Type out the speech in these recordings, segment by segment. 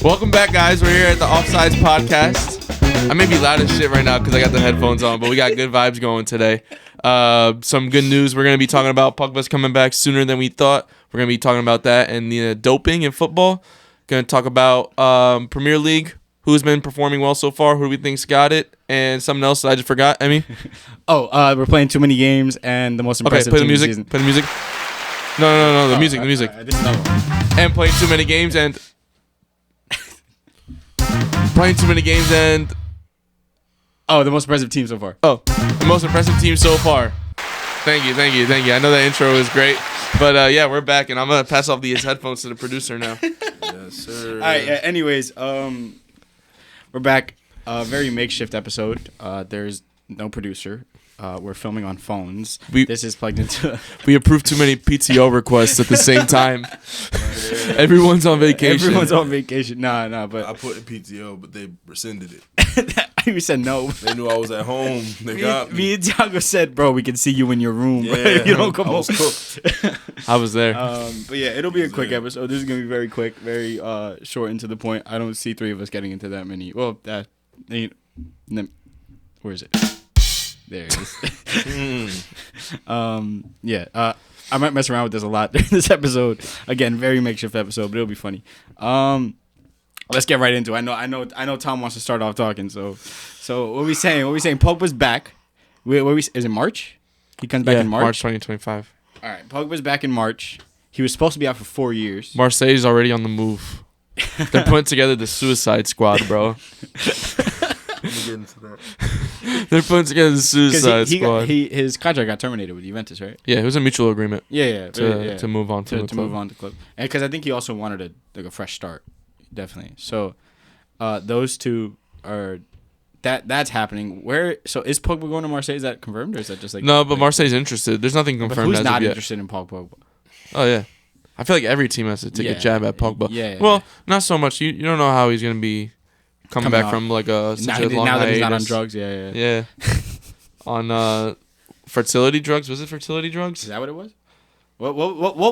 Welcome back, guys. We're here at the Offsides podcast. I may be loud as shit right now because I got the headphones on, but we got good vibes going today. Some good news. We're going to be talking about Pogba's coming back sooner than we thought. We're going to be talking about that and the doping in football. Going to talk about Premier League, who's been performing well so far, who do we think's got it, and something else that I just forgot. Emmy? We're playing too many games, and the most impressive play the team music. this season. Play the music. No, the music. This is another one. And playing too many games and... Playing too many games and... the most impressive team so far. The most impressive team so far. Thank you. I know that intro was great. But, we're back, and I'm going to pass off these headphones to the producer now. Yes, sir. All right, anyways, we're back. Very makeshift episode. There's no producer. We're filming on phones. This is plugged into... We approved too many PTO requests at the same time. Everyone's on vacation. Nah, but... I put in PTO, but they rescinded it. We said no. They knew I was at home. They got me. Me and Tiago said, bro, we can see you in your room. Yeah, you don't come home. I was cooked. I was there. But yeah, it'll be a quick episode. This is going to be very quick, very short and to the point. I don't see three of us getting into that many. Well, where is it? There it is. I might mess around with this a lot during this episode. Again, very makeshift episode, but it'll be funny. Let's get right into it. I know Tom wants to start off talking. So what we saying? Pogba's back. Is it March? He comes back in March. March 2025. All right, Pogba's back in March. He was supposed to be out for 4 years. Marseille's already on the move. They're putting together the Suicide Squad, bro. Let me get into that. They're putting together the Suicide Squad. His contract got terminated with Juventus, right? Yeah, it was a mutual agreement. To move on to the club. Move on to club, and because I think he also wanted a fresh start, definitely. So, those two are that's happening. So is Pogba going to Marseille? Is that confirmed, or is that just like no? But Marseille's interested. There's nothing confirmed. But who's not yet. interested in Pogba? Oh yeah, I feel like every team has to take a jab at Pogba. Well, not so much. You don't know how he's gonna be coming back from like such a long now that hiatus. he's not on drugs. Yeah. On fertility drugs. Was it fertility drugs? Is that what it was? What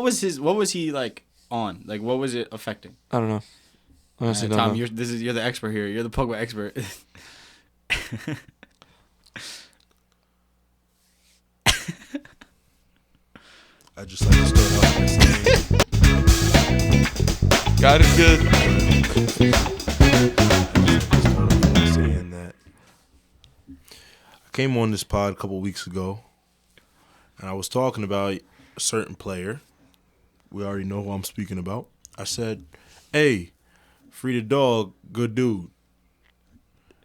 was he like on? Like what was it affecting? I don't know. Honestly, don't Tom, know. you're the expert here. You're the Pogba expert. I just like to start off by saying... God is good. Saying that I came on this pod a couple weeks ago, and I was talking about a certain player. We already know who I'm speaking about. I said, "Hey, free the dog, good dude."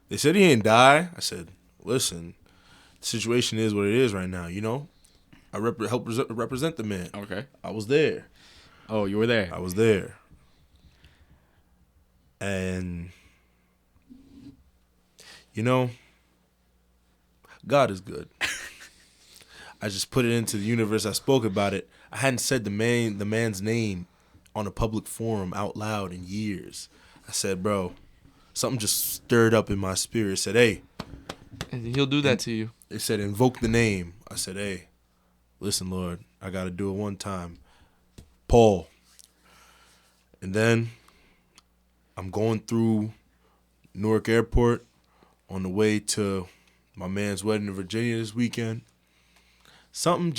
They said he didn't die. I said, "Listen, the situation is what it is right now. You know, I help represent the man." Okay. I was there. Oh, you were there. I was there. And, you know, God is good. I just put it into the universe. I spoke about it. I hadn't said the man's name on a public forum out loud in years. I said, bro, something just stirred up in my spirit. It said, hey. And he'll do that to you. It said, invoke the name. I said, hey, listen, Lord, I got to do it one time. Paul. And then I'm going through Newark Airport on the way to my man's wedding in Virginia this weekend. Something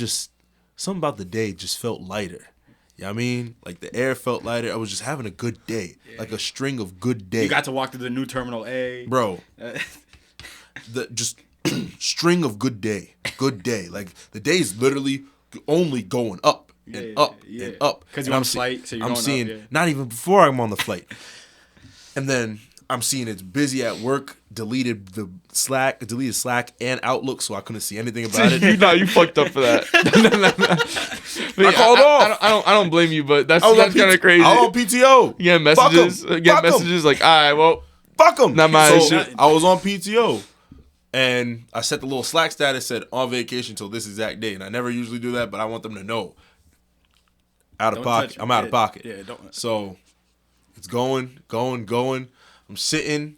about the day just felt lighter. You know what I mean? Like the air felt lighter. I was just having a good day. Yeah. Like a string of good days. You got to walk through the new Terminal A. Bro. Just string of good day. Good day. Like the day is literally only going up and up and up. Because you're on the flight, so you're I'm going seeing, up, yeah. not even before I'm on the flight. And then I'm seeing it's busy at work, deleted Slack and Outlook, so I couldn't see anything about it. You fucked up for that. I called off. I don't blame you, but that's kind of crazy. I was on PTO. Yeah, messages like, all right, well, fuck them. Not my issue. I was on PTO, and I set the little Slack status, said on vacation till this exact date, and I never usually do that, but I want them to know. I'm out of pocket. Yeah, don't. So it's going. I'm sitting.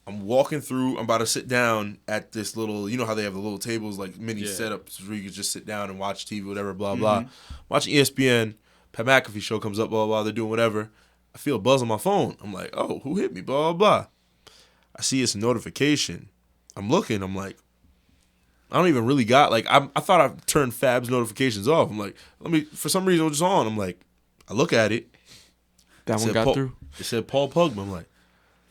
I'm walking through. I'm about to sit down at this little, you know how they have the little tables, like mini setups where you can just sit down and watch TV, whatever, blah, blah. Watching ESPN. Pat McAfee show comes up, blah, blah, blah. They're doing whatever. I feel a buzz on my phone. I'm like, oh, who hit me? Blah, blah, blah. I see it's a notification. I'm looking. I'm like, I don't even really got, like, I thought I turned Fab's notifications off. I'm like, for some reason, it was on. I'm like, I look at it. That one got through. It said Paul Pogba. I'm like,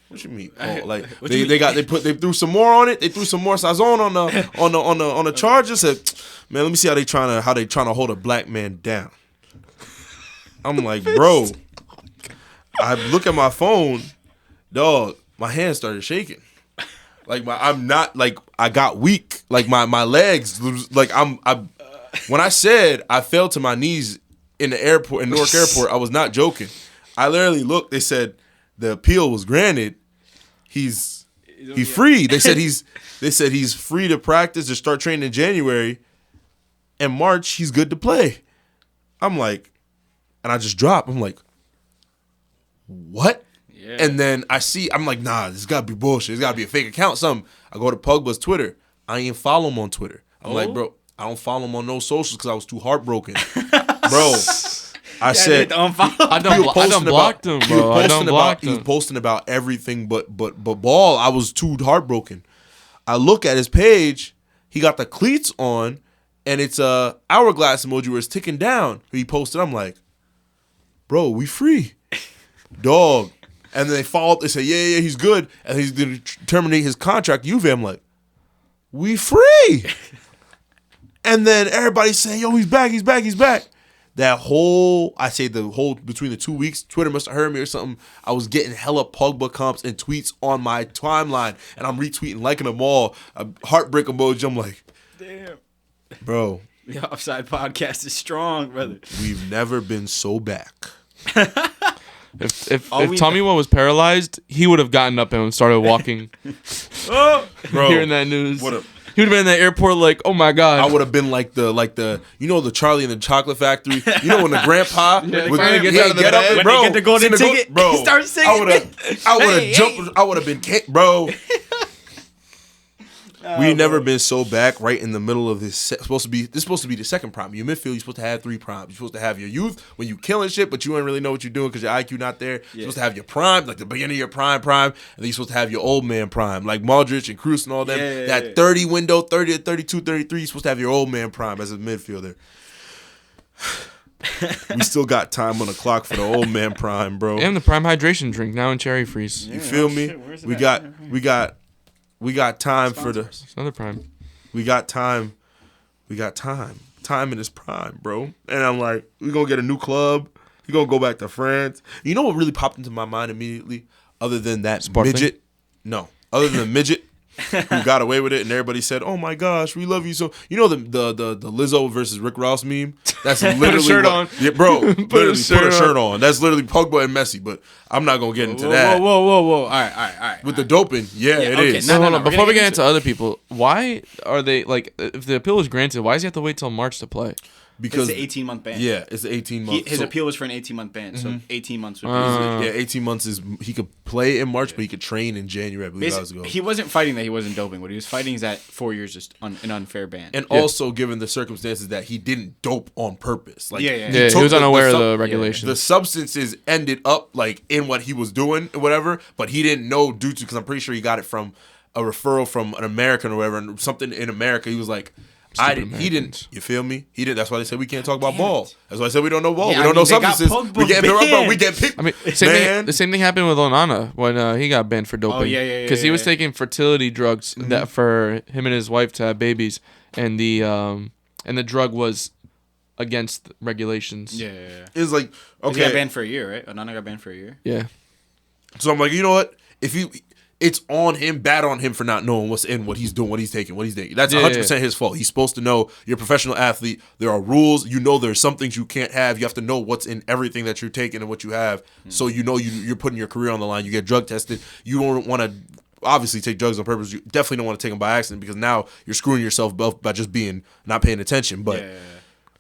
what you mean, Paul? Like, they threw some more on it. They threw some more Sazon on the charger. Said, man, let me see how they trying to hold a black man down. I'm like, bro. I look at my phone, dog. My hands started shaking. Like I got weak. Like my legs, like when I said I fell to my knees in the airport, in Newark Airport, I was not joking. I literally looked. They said the appeal was granted. He's free. They said he's free to practice or start training in January. In March, he's good to play. I'm like, and I just dropped. I'm like, what? Yeah. And then I'm like, nah, this got to be bullshit. It's got to be a fake account, something. I go to Pogba's Twitter. I ain't follow him on Twitter. I'm like, bro, I don't follow him on no socials because I was too heartbroken. Bro, I said, I done blocked him, bro. He was posting about everything but ball. I was too heartbroken. I look at his page. He got the cleats on, and it's a hourglass emoji where it's ticking down. He posted. I'm like, bro, we free. Dog. And then they followed. They said, yeah, he's good. And he's going to terminate his contract. Juve. I'm like, we free. And then everybody's saying, yo, he's back. That whole, between the 2 weeks, Twitter must have heard me or something. I was getting hella Pogba comps and tweets on my timeline. And I'm retweeting, liking them all. A heartbreak emoji. I'm like, damn. Bro. The Offside podcast is strong, brother. We've never been so back. If Tommywa was paralyzed, he would have gotten up and started walking. Oh, bro, hearing that news, he would have been in the airport like, oh my god. I would have been like the the Charlie in the Chocolate Factory. You know when the grandpa get up, bro, get the golden ticket, bro. He starts singing. I would have jumped. I would have been, bro. We've never been so back right in the middle of this. This is supposed to be the second prime. Your midfield, you're supposed to have 3 primes. You're supposed to have your youth when you killing shit, but you don't really know what you're doing because your IQ not there. You're supposed to have your prime, like the beginning of your prime, and then you're supposed to have your old man prime, like Modric and Kroos and all them. That 30 window, 30 to 32, 33, you're supposed to have your old man prime as a midfielder. We still got time on the clock for the old man prime, bro. And the prime hydration drink now in cherry freeze. You feel me? We got time for the another prime. We got time. Time in his prime, bro. And I'm like, we're gonna get a new club. He's gonna go back to France. You know what really popped into my mind immediately? Other than that midget. No. Other than the midget who got away with it and everybody said, oh my gosh, we love you so. You know the Lizzo versus Rick Ross meme? That's literally put a shirt on. Yeah, bro. Put a shirt on. That's literally Pogba and Messi, but I'm not gonna get into that. Whoa. All right. With the doping, it is. No. Before we get into other people, why are they like? If the appeal is granted, why does he have to wait till March to play? Because it's an 18-month ban. Yeah, it's an 18 month. His appeal was for an 18-month ban, so 18 months would be 18 months is he could play in March, but he could train in January. I believe that was ago. He wasn't fighting that he wasn't doping. What he was fighting is that 4 years is an unfair ban. And also given the circumstances that he didn't dope on purpose. Like, he was unaware of the regulations. The substances ended up like in what he was doing or whatever, but he didn't know due to, because I'm pretty sure he got it from a referral from an American or whatever, and something in America. He was like, he didn't. You feel me? He didn't. That's why they said we can't talk about ball. That's why I said we don't know ball. We don't know substances. We get picked. I mean, the same thing happened with Onana when he got banned for doping. Oh yeah. Because he was taking fertility drugs that for him and his wife to have babies, and the drug was against regulations. Yeah. It's like, okay, he got banned for a year, right? Onana got banned for a year. Yeah. So I'm like, you know what? It's on him, bad on him for not knowing what's in, what he's doing, what he's taking. That's 100% his fault. He's supposed to know. You're a professional athlete. There are rules. You know there's some things you can't have. You have to know what's in everything that you're taking and what you have. So you know you're putting your career on the line. You get drug tested. You don't want to obviously take drugs on purpose. You definitely don't want to take them by accident because now you're screwing yourself both by just not paying attention. But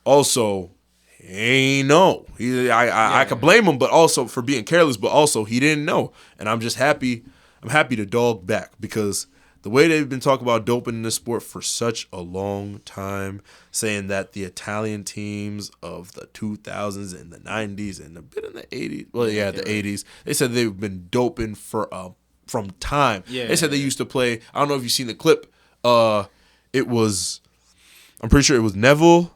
also, he ain't know. I could blame him, but also for being careless. But also he didn't know. And I'm just happy. I'm happy the dog back because the way they've been talking about doping in this sport for such a long time, saying that the Italian teams of the 2000s and the 90s and a bit in the 80s, the 80s, they said they've been doping from time. They said they used to play. I don't know if you've seen the clip. It was, I'm pretty sure it was Neville.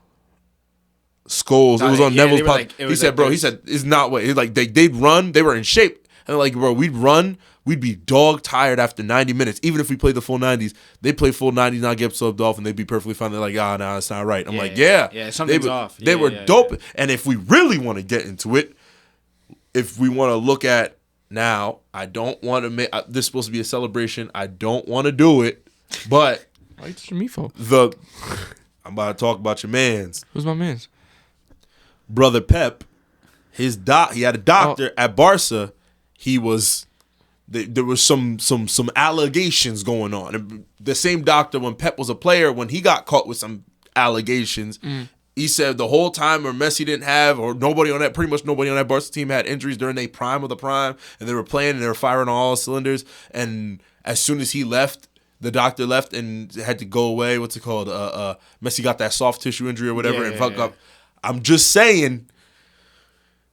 Scholes. It was on Neville's podcast. He said, bro, it's not what. It's like they'd run. They were in shape. And like, bro, we'd run. We'd be dog tired after 90 minutes. Even if we played the full 90s, they'd play full 90s, not get subbed off, and they'd be perfectly fine. They're like, nah, it's not right. I'm like, something's off. They were dope. And if we really want to get into it, if we want to look at now, I don't want to make this is supposed to be a celebration. I don't want to do it, but why you touching me for? I'm about to talk about your man's. Who's my man's? Brother Pep, he had a doctor at Barca. He was there was some allegations going on. And the same doctor when Pep was a player, when he got caught with some allegations, he said the whole time or Messi didn't have, or pretty much nobody on that Barca team had injuries during their prime of the prime, and they were playing and they were firing on all cylinders. And as soon as he left, the doctor left and had to go away. What's it called? Messi got that soft tissue injury or whatever and fuck up. I'm just saying,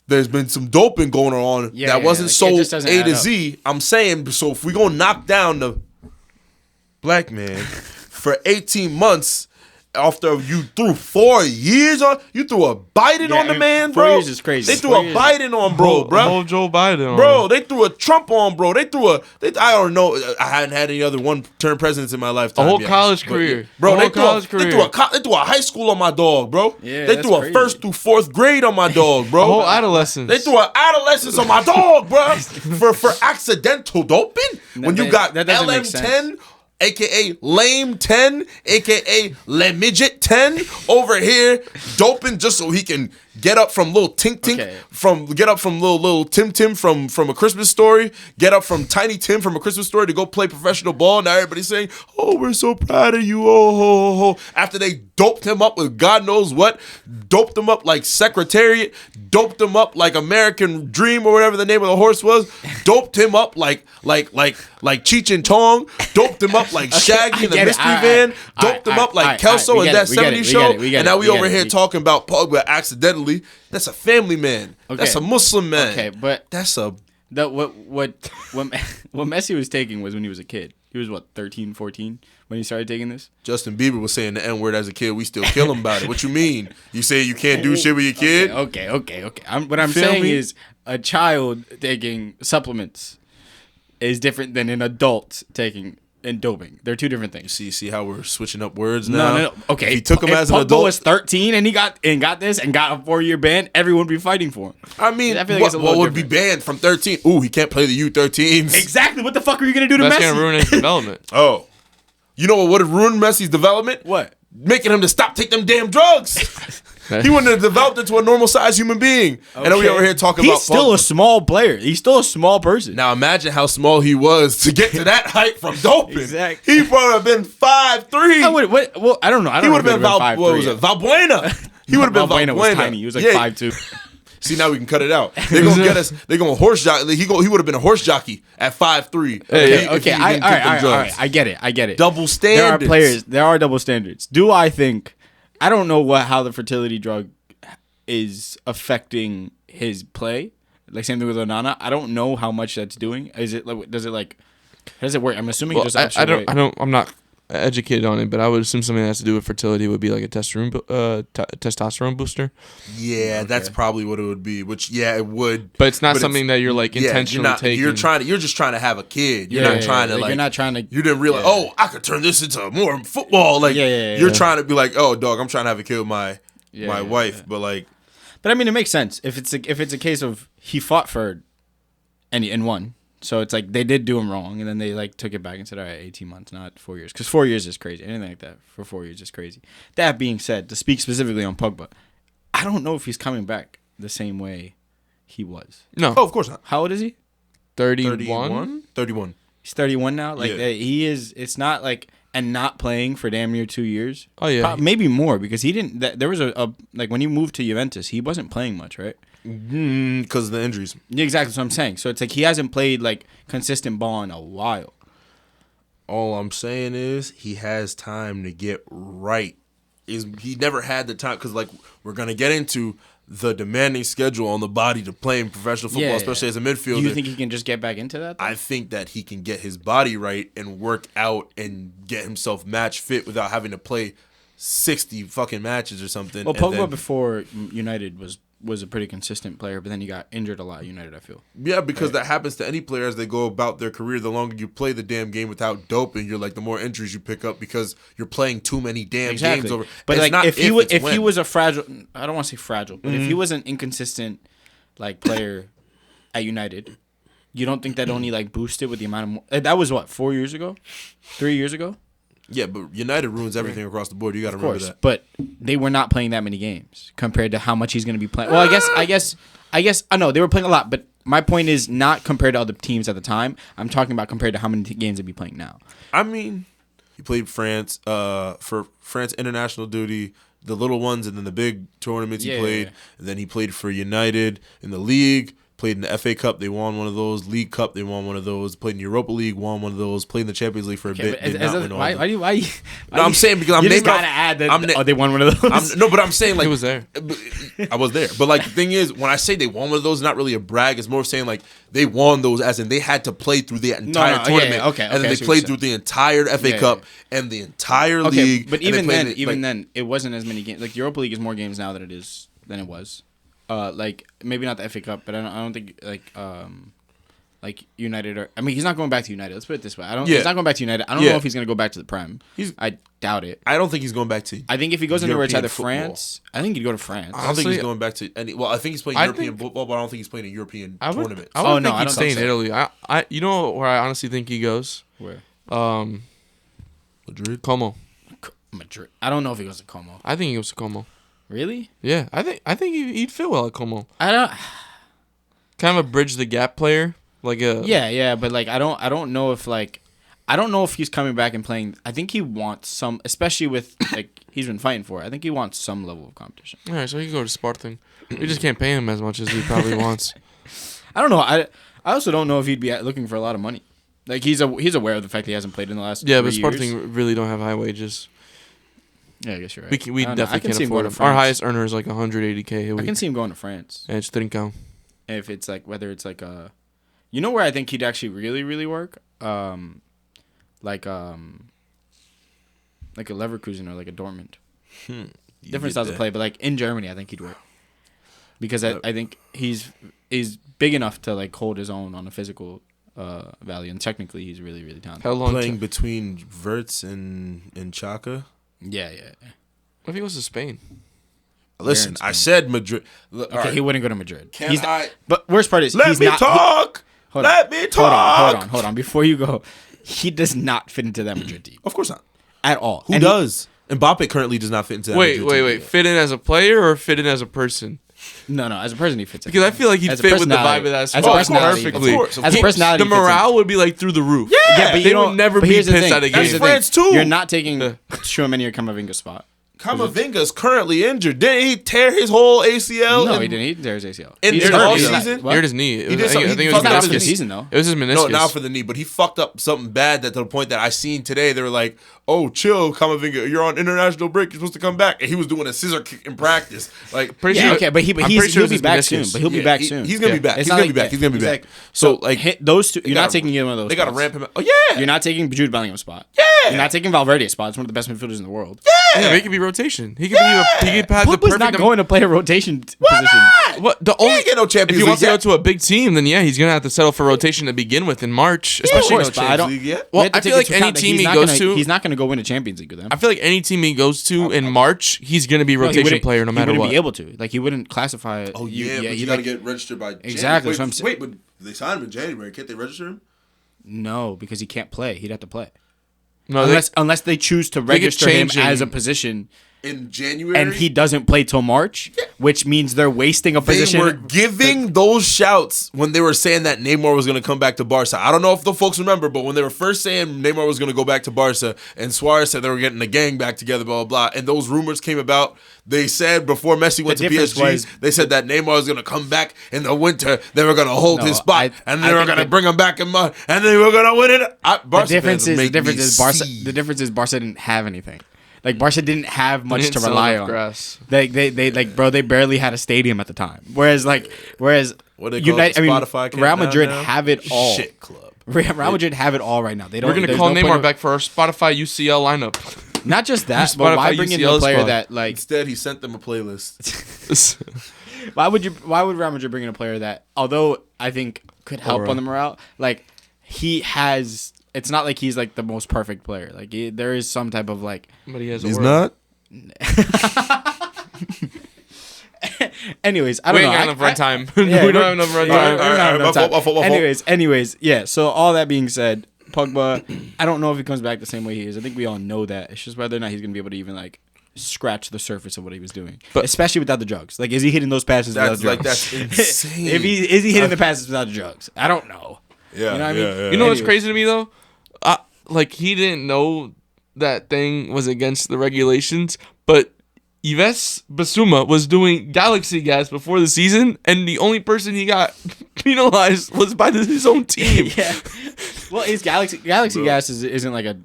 there's been some doping going on that wasn't so A to Z. I'm saying, so if we gonna knock down the black man for 18 months after you threw 4 years on, you threw a Biden on the man, bro. 4 years is crazy. They threw a Biden on, bro. Whole Joe Biden on. Bro, they threw a Trump on, bro. I don't know. I hadn't had any other one-term presidents in my lifetime. A whole college career. Bro, they threw a high school on my dog, bro. Yeah, they threw a first through fourth grade on my dog, bro. A whole adolescence. They threw an adolescence on my dog, bro. for accidental doping. When you got LM10, a.k.a. Lame 10, a.k.a. Le Midget 10 over here doping just so he can get up from little Tink Tink, get up from little Tim Tim from A Christmas Story, get up from Tiny Tim from A Christmas Story to go play professional ball. Now everybody's saying, oh, we're so proud of you, oh, ho, ho, ho. After they doped him up with God knows what, doped him up like Secretariat, doped him up like American Dream or whatever the name of the horse was, doped him up like Cheech and Chong, doped him up like Shaggy in the Mystery Van, doped him up like Kelso in That 70s Show, and now we over here talking about Pogba accidentally. That's a family man. Okay. That's a Muslim man. Okay, but that's what Messi was taking was when he was a kid. He was 13, 14 when he started taking this. Justin Bieber was saying the N-word as a kid. We still kill him about it. What you mean? You say you can't do shit with your kid? Okay. What I'm saying is a child taking supplements is different than an adult taking and doping. They're two different things. See how we're switching up words now? No. Okay. If he took him as an Pogba adult, was 13 and he got this and got a 4-year ban, everyone would be fighting for him. I mean, I feel like what would be banned from 13? Ooh, he can't play the U13s. Exactly. What the fuck are you gonna do to That's Messi? gonna ruin his development. Oh, you know what would have ruined Messi's development? What? Making him to stop taking them damn drugs. He wouldn't have developed into a normal-sized human being. Okay. And then we over here talking about... He's still a small player. He's still a small person. Now imagine how small he was to get to that height from doping. Exactly. He would have been 5'3". Well, I don't know. He would have been Valbuena. He would have been Valbuena. Was tiny. He was like 5'2". See, now we can cut it out. They're gonna get us. They're gonna horse jockey. He would have been a horse jockey at 5'3". Okay. All right. I get it. Double standards. There are double standards. Do I think? I don't know how the fertility drug is affecting his play. Like same thing with Onana. I don't know how much that's doing. Is it like? Does it work? I'm assuming it just ups your weight. I'm not educated on it, but I would assume something that has to do with fertility would be like a testosterone booster. Yeah, that's probably what it would be. Which it would. But it's not something that you're like intentionally taking. You're just trying to have a kid. You're not trying to you're not trying to. You didn't realize. Oh, I could turn this into more football. Like you're trying to be like, oh, dog, I'm trying to have a kid with my wife, but like. But I mean, it makes sense if it's a case of he fought for, and won. So it's like they did do him wrong, and then they like took it back and said, all right, 18 months, not 4 years. Because 4 years is crazy. Anything like that for 4 years is crazy. That being said, to speak specifically on Pogba, I don't know if he's coming back the same way he was. No. Oh, of course not. How old is he? 31? 31. He's 31 now? Like, he is, it's not like, and not playing for damn near 2 years. Oh, yeah. Maybe more, because he didn't, there was a like, when he moved to Juventus, he wasn't playing much, right? Because of the injuries. Yeah, exactly. That's what I'm saying. So it's like he hasn't played like consistent ball in a while. All I'm saying is he has time to get right. He never had the time because, like, we're gonna get into the demanding schedule on the body to play in professional football, especially as a midfielder. Do you think he can just get back into that, though? I think that he can get his body right and work out and get himself match fit without having to play 60 fucking matches or something. Well, Pogba before United was a pretty consistent player, but then he got injured a lot at United, I feel. Yeah, because that happens to any player as they go about their career. The longer you play the damn game without doping, you're like the more injuries you pick up because you're playing too many damn games over. But it's like not if he was a fragile, I don't want to say fragile, but if he was an inconsistent like player at United, you don't think that only like boosted with the amount of that was what 4 years ago, 3 years ago? Yeah, but United ruins everything across the board. You got to remember that. But they were not playing that many games compared to how much he's going to be playing. Well, I guess I know they were playing a lot, but my point is not compared to other teams at the time. I'm talking about compared to how many games they'd be playing now. I mean, he played France for France international duty, the little ones, and then the big tournaments he played. Yeah. And then he played for United in the league. Played in the FA Cup, they won one of those. League Cup, they won one of those. Played in Europa League, won one of those. Played in the Champions League for a bit. Did not win all of them. Why No, I'm saying because I'm you naming. just gotta add that. They won one of those. No, but I'm saying like He was there. I was there, but like the thing is, when I say they won one of those, it's not really a brag. It's more of saying like they won those, as in they had to play through the entire tournament. And then they played through the entire FA Cup and the entire league. But even then, it wasn't as many games. Like Europa League is more games now than it was. Like maybe not the FA Cup, but I don't think like United or I mean he's not going back to United. Let's put it this way. He's not going back to United. I don't know if he's gonna go back to the Prem. I doubt it. I don't think he's going back to. I think if he goes anywhere, it's either football. France. I think he'd go to France. I don't think he's going back to any. Well, I think he's playing European football, but I don't think he's playing a European tournament. I would think he'd stay in Italy. I you know where I honestly think he goes? Where? Madrid. Como. Madrid. I don't know if he goes to Como. I think he goes to Como. Really? Yeah, I think he'd fit well at Como. I don't. Kind of a bridge the gap player, like a but like I don't know if like I don't know if he's coming back and playing. I think he wants some, especially with like he's been fighting for it. I think he wants some level of competition. All right, so he can go to Sporting. We just can't pay him as much as he probably wants. I don't know. I also don't know if he'd be looking for a lot of money. Like he's aware of the fact that he hasn't played in the last 3 but years. Sporting really don't have high wages. Yeah, I guess you're right. We definitely can't afford him. Our highest earner is like 180K a week. I can see him going to France. And it's Trincão. If it's like whether it's like a, you know where I think he'd actually really really work, like a Leverkusen or like a Dortmund. Different styles of play, but like in Germany, I think he'd work because I think he's big enough to like hold his own on a physical value, and technically he's really really talented. How long playing between Wirtz and Xhaka? Yeah. What if he goes to Spain? Listen, I said Madrid. Okay, he wouldn't go to Madrid. I? But worst part is Let me talk. Let me talk. Hold on. Before you go, he does not fit into that Madrid team Of course not. at all. Who does? Mbappe currently does not fit into that Madrid team. Wait. Fit in as a player or fit in as a person? No. As a person, he fits in. Because I feel like he'd fit with the vibe of that squad perfectly. As a personality, the morale would be like through the roof. Yeah, but they would never be pissed at a game. That's France too. You're not taking Tchouaméni or Camavinga's spot. Camavinga's currently injured. Didn't he tear his whole ACL? No, he didn't. He tear his ACL. In He's the hurt. offseason? He hurt his knee. He did something. I think it He's was not out for the meniscus. season though. It was his meniscus. No, not for the knee, but he fucked up something bad that to the point that I seen today. They were like, "Oh, chill, Camavinga, you're on international break. You're supposed to come back." And he was doing a scissor kick in practice. Like, Pretty Yeah, sure- okay, but he'll be back soon. But he'll be back soon. He's gonna be back. It's He's not gonna like be back. that. He's gonna be back. Exactly. So like, those two, you're not gotta- taking either one of those. they got to spots. ramp him up. Oh yeah, You're not taking Jude Bellingham's spot. Yeah. You're not taking Valverde's spot. It's one of the best midfielders in the world. Yeah, it could be rotation. He could be. He could have the Pogba's perfect. not going to play a rotation position. What the He only ain't get no if Champions he wants to League go yet. to a big team, then yeah, he's gonna have to settle for rotation to begin with in March. Especially, course, but I don't- League yet? well, We have to I feel take like into any account that team he's he not goes gonna- to, he's not going to go win a Champions League with them. I feel like any team he goes to in March, he's gonna be a No, he rotation wouldn't- player no matter he what. wouldn't be able to. Like he wouldn't classify. Oh yeah, but he you got to like- get registered by Exactly, Wait, so I'm saying- wait, but they signed him in January. Can't they register him? No, because he can't play. He'd have to play No, unless they choose to could register him change as a him. position in January. And he doesn't play till March, which means they're wasting a position. They were giving those shouts when they were saying that Neymar was going to come back to Barca. I don't know if the folks remember, but when they were first saying Neymar was going to go back to Barca and Suarez said they were getting the gang back together, blah, blah, blah, and those rumors came about, they said before Messi went to PSG, they said that Neymar was going to come back in the winter. They were going to hold his spot, and they were going to bring him back in March, and they were going to win it. The difference is Barca didn't have anything. Like, Barca didn't have much to rely on. Grass. They barely had a stadium at the time. Whereas Real Madrid have it all. Shit club. Real Madrid have it all right now. They don't. We're gonna call Neymar back for our Spotify UCL lineup. Not just that, but why bring in a player that like? Instead, he sent them a playlist. Why would Real Madrid bring in a player that, although I think could help on the morale, like he has. It's not like he's like the most perfect player. Like there is some type of like. But he has. He's not. Anyways, I don't know. We ain't got enough run time. Yeah, we don't have enough run time. Anyways, yeah. So all that being said, Pogba, I don't know if he comes back the same way he is. I think we all know that. It's just whether or not he's gonna be able to even like scratch the surface of what he was doing, but especially without the drugs. Like, is he hitting those passes without the drugs? That's insane. Is he hitting the passes without the drugs? I don't know. Yeah, you know what I mean? Yeah. You know what's crazy to me though? Like he didn't know that thing was against the regulations, but Yves Bissouma was doing Galaxy Gas before the season, and the only person he got penalized was by his own team. Yeah. Well, it's Galaxy Gas isn't like a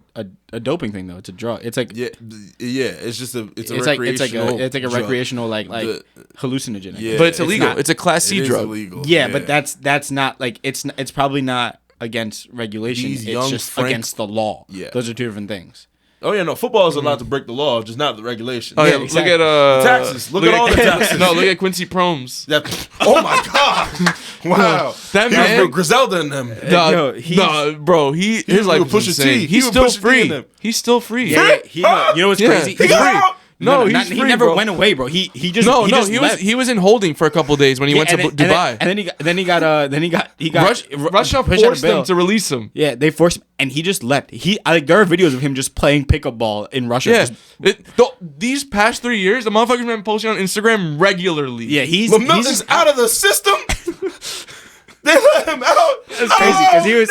doping thing though. It's a drug. It's like It's just a recreational. It's like a drug. recreational like hallucinogen. Yeah, but it's illegal. It's a Class C drug. Illegal. Yeah, but that's not like it's probably not against regulation. It's just against the law. Yeah, those are two different things. Oh yeah, no. Football is allowed to break the law, just not the regulations. Oh yeah, exactly. Look at taxes. Look at all the taxes. No, look at Quincy Promes. Oh my god! Wow, that man, Griselda in them. Bro, his life is insane. He's still free. He's still free. Yeah, you know what's crazy? He's free. He never went away, bro. He just he was in holding for a couple of days when he went to Dubai. And then he got Russia forced them to release him. Yeah, they forced him, and he just left. There are videos of him just playing pickup ball in Russia. Yeah, these past 3 years, the motherfucker's been posting on Instagram regularly. Yeah, he's just out of the system. They let him out. That's crazy because he was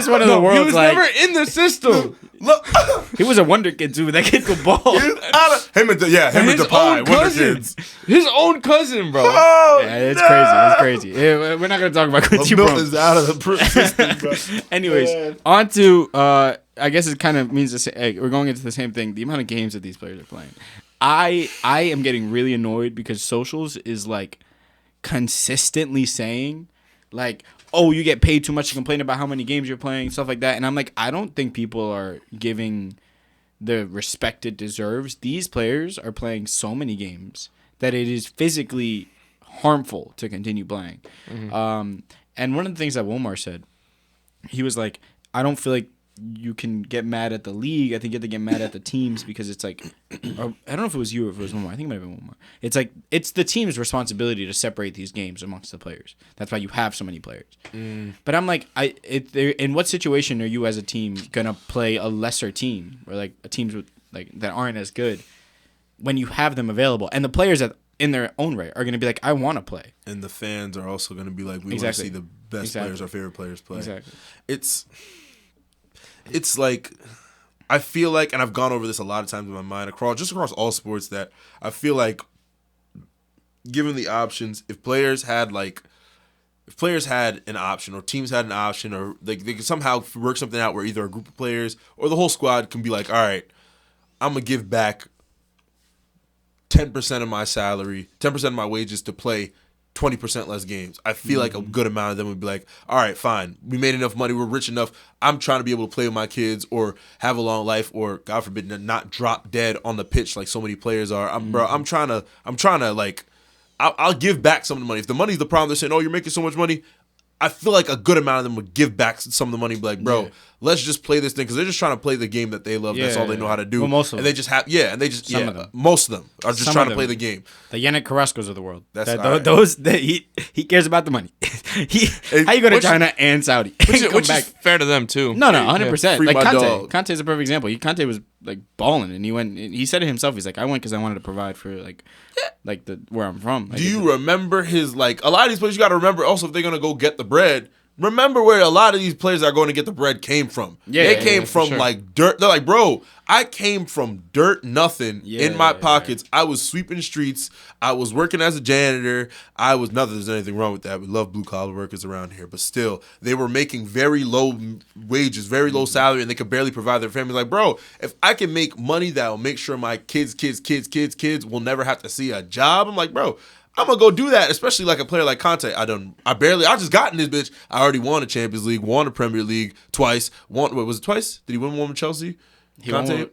one of the world's he was never in the system. Look, he was a wonder kid too. That kid could ball. Him and Depay, wonder kids. His own cousin, bro. Oh, yeah, it's crazy. Yeah, we're not gonna talk about Quincy Promes. is out of the system, bro. Anyways, on to I guess it kind of means the same. We're going into the same thing. The amount of games that these players are playing. I am getting really annoyed because socials is like consistently saying like, oh, you get paid too much to complain about how many games you're playing, stuff like that. And I'm like, I don't think people are giving the respect it deserves. These players are playing so many games that it is physically harmful to continue playing. Mm-hmm. And one of the things that Wilmar said, he was like, I don't feel like you can get mad at the league. I think you have to get mad at the teams because it's like, I don't know if it was you or if it was Wilmar. I think it might have been Wilmar. It's like, it's the team's responsibility to separate these games amongst the players. That's why you have so many players. But I'm like, in what situation are you as a team gonna play a lesser team or like teams with like that aren't as good when you have them available and the players that in their own right are gonna be like, I want to play, and the fans are also gonna be like, we want to see the best players, our favorite players play. Exactly. It's like, I feel like, and I've gone over this a lot of times in my mind, across all sports, that I feel like, given the options, if players had an option, or teams had an option, or they could somehow work something out where either a group of players or the whole squad can be like, all right, I'm going to give back 10% of my salary, 10% of my wages to play 20% less games. I feel like a good amount of them would be like, all right, fine. We made enough money. We're rich enough. I'm trying to be able to play with my kids or have a long life or, God forbid, not drop dead on the pitch like so many players are. I'm trying to like, I'll give back some of the money. If the money's the problem, they're saying, oh, you're making so much money. I feel like a good amount of them would give back some of the money and be like, bro, let's just play this thing because they're just trying to play the game that they love. That's all they know how to do. Well, most of them. And they just have, of them. Most of them are just trying to play the game. The Yannick Carrascos of the world. He cares about the money. How you go to China and Saudi? Which is fair to them too. No, 100%. Free Like my Conte. dog. Conte is a perfect example. Conte was like balling, and he went. He said it himself. He's like, I went because I wanted to provide for like the where I'm from. Do you remember his like a lot of these players? You got to remember also if they're gonna go get the bread. Remember where a lot of these players that are going to get the bread came from. They came from like dirt. They're like, bro, I came from dirt, nothing in my pockets. I was sweeping streets. I was working as a janitor. Not that there's anything wrong with that. We love blue collar workers around here, but still, they were making very low wages, very low salary, and they could barely provide their family. Like, bro, if I can make money that will make sure my kids will never have to see a job, I'm like, bro, I'm gonna go do that, especially like a player like Conte. I just got in this bitch. I already won a Champions League, won a Premier League twice. Was it twice? Did he win one with Chelsea? Won a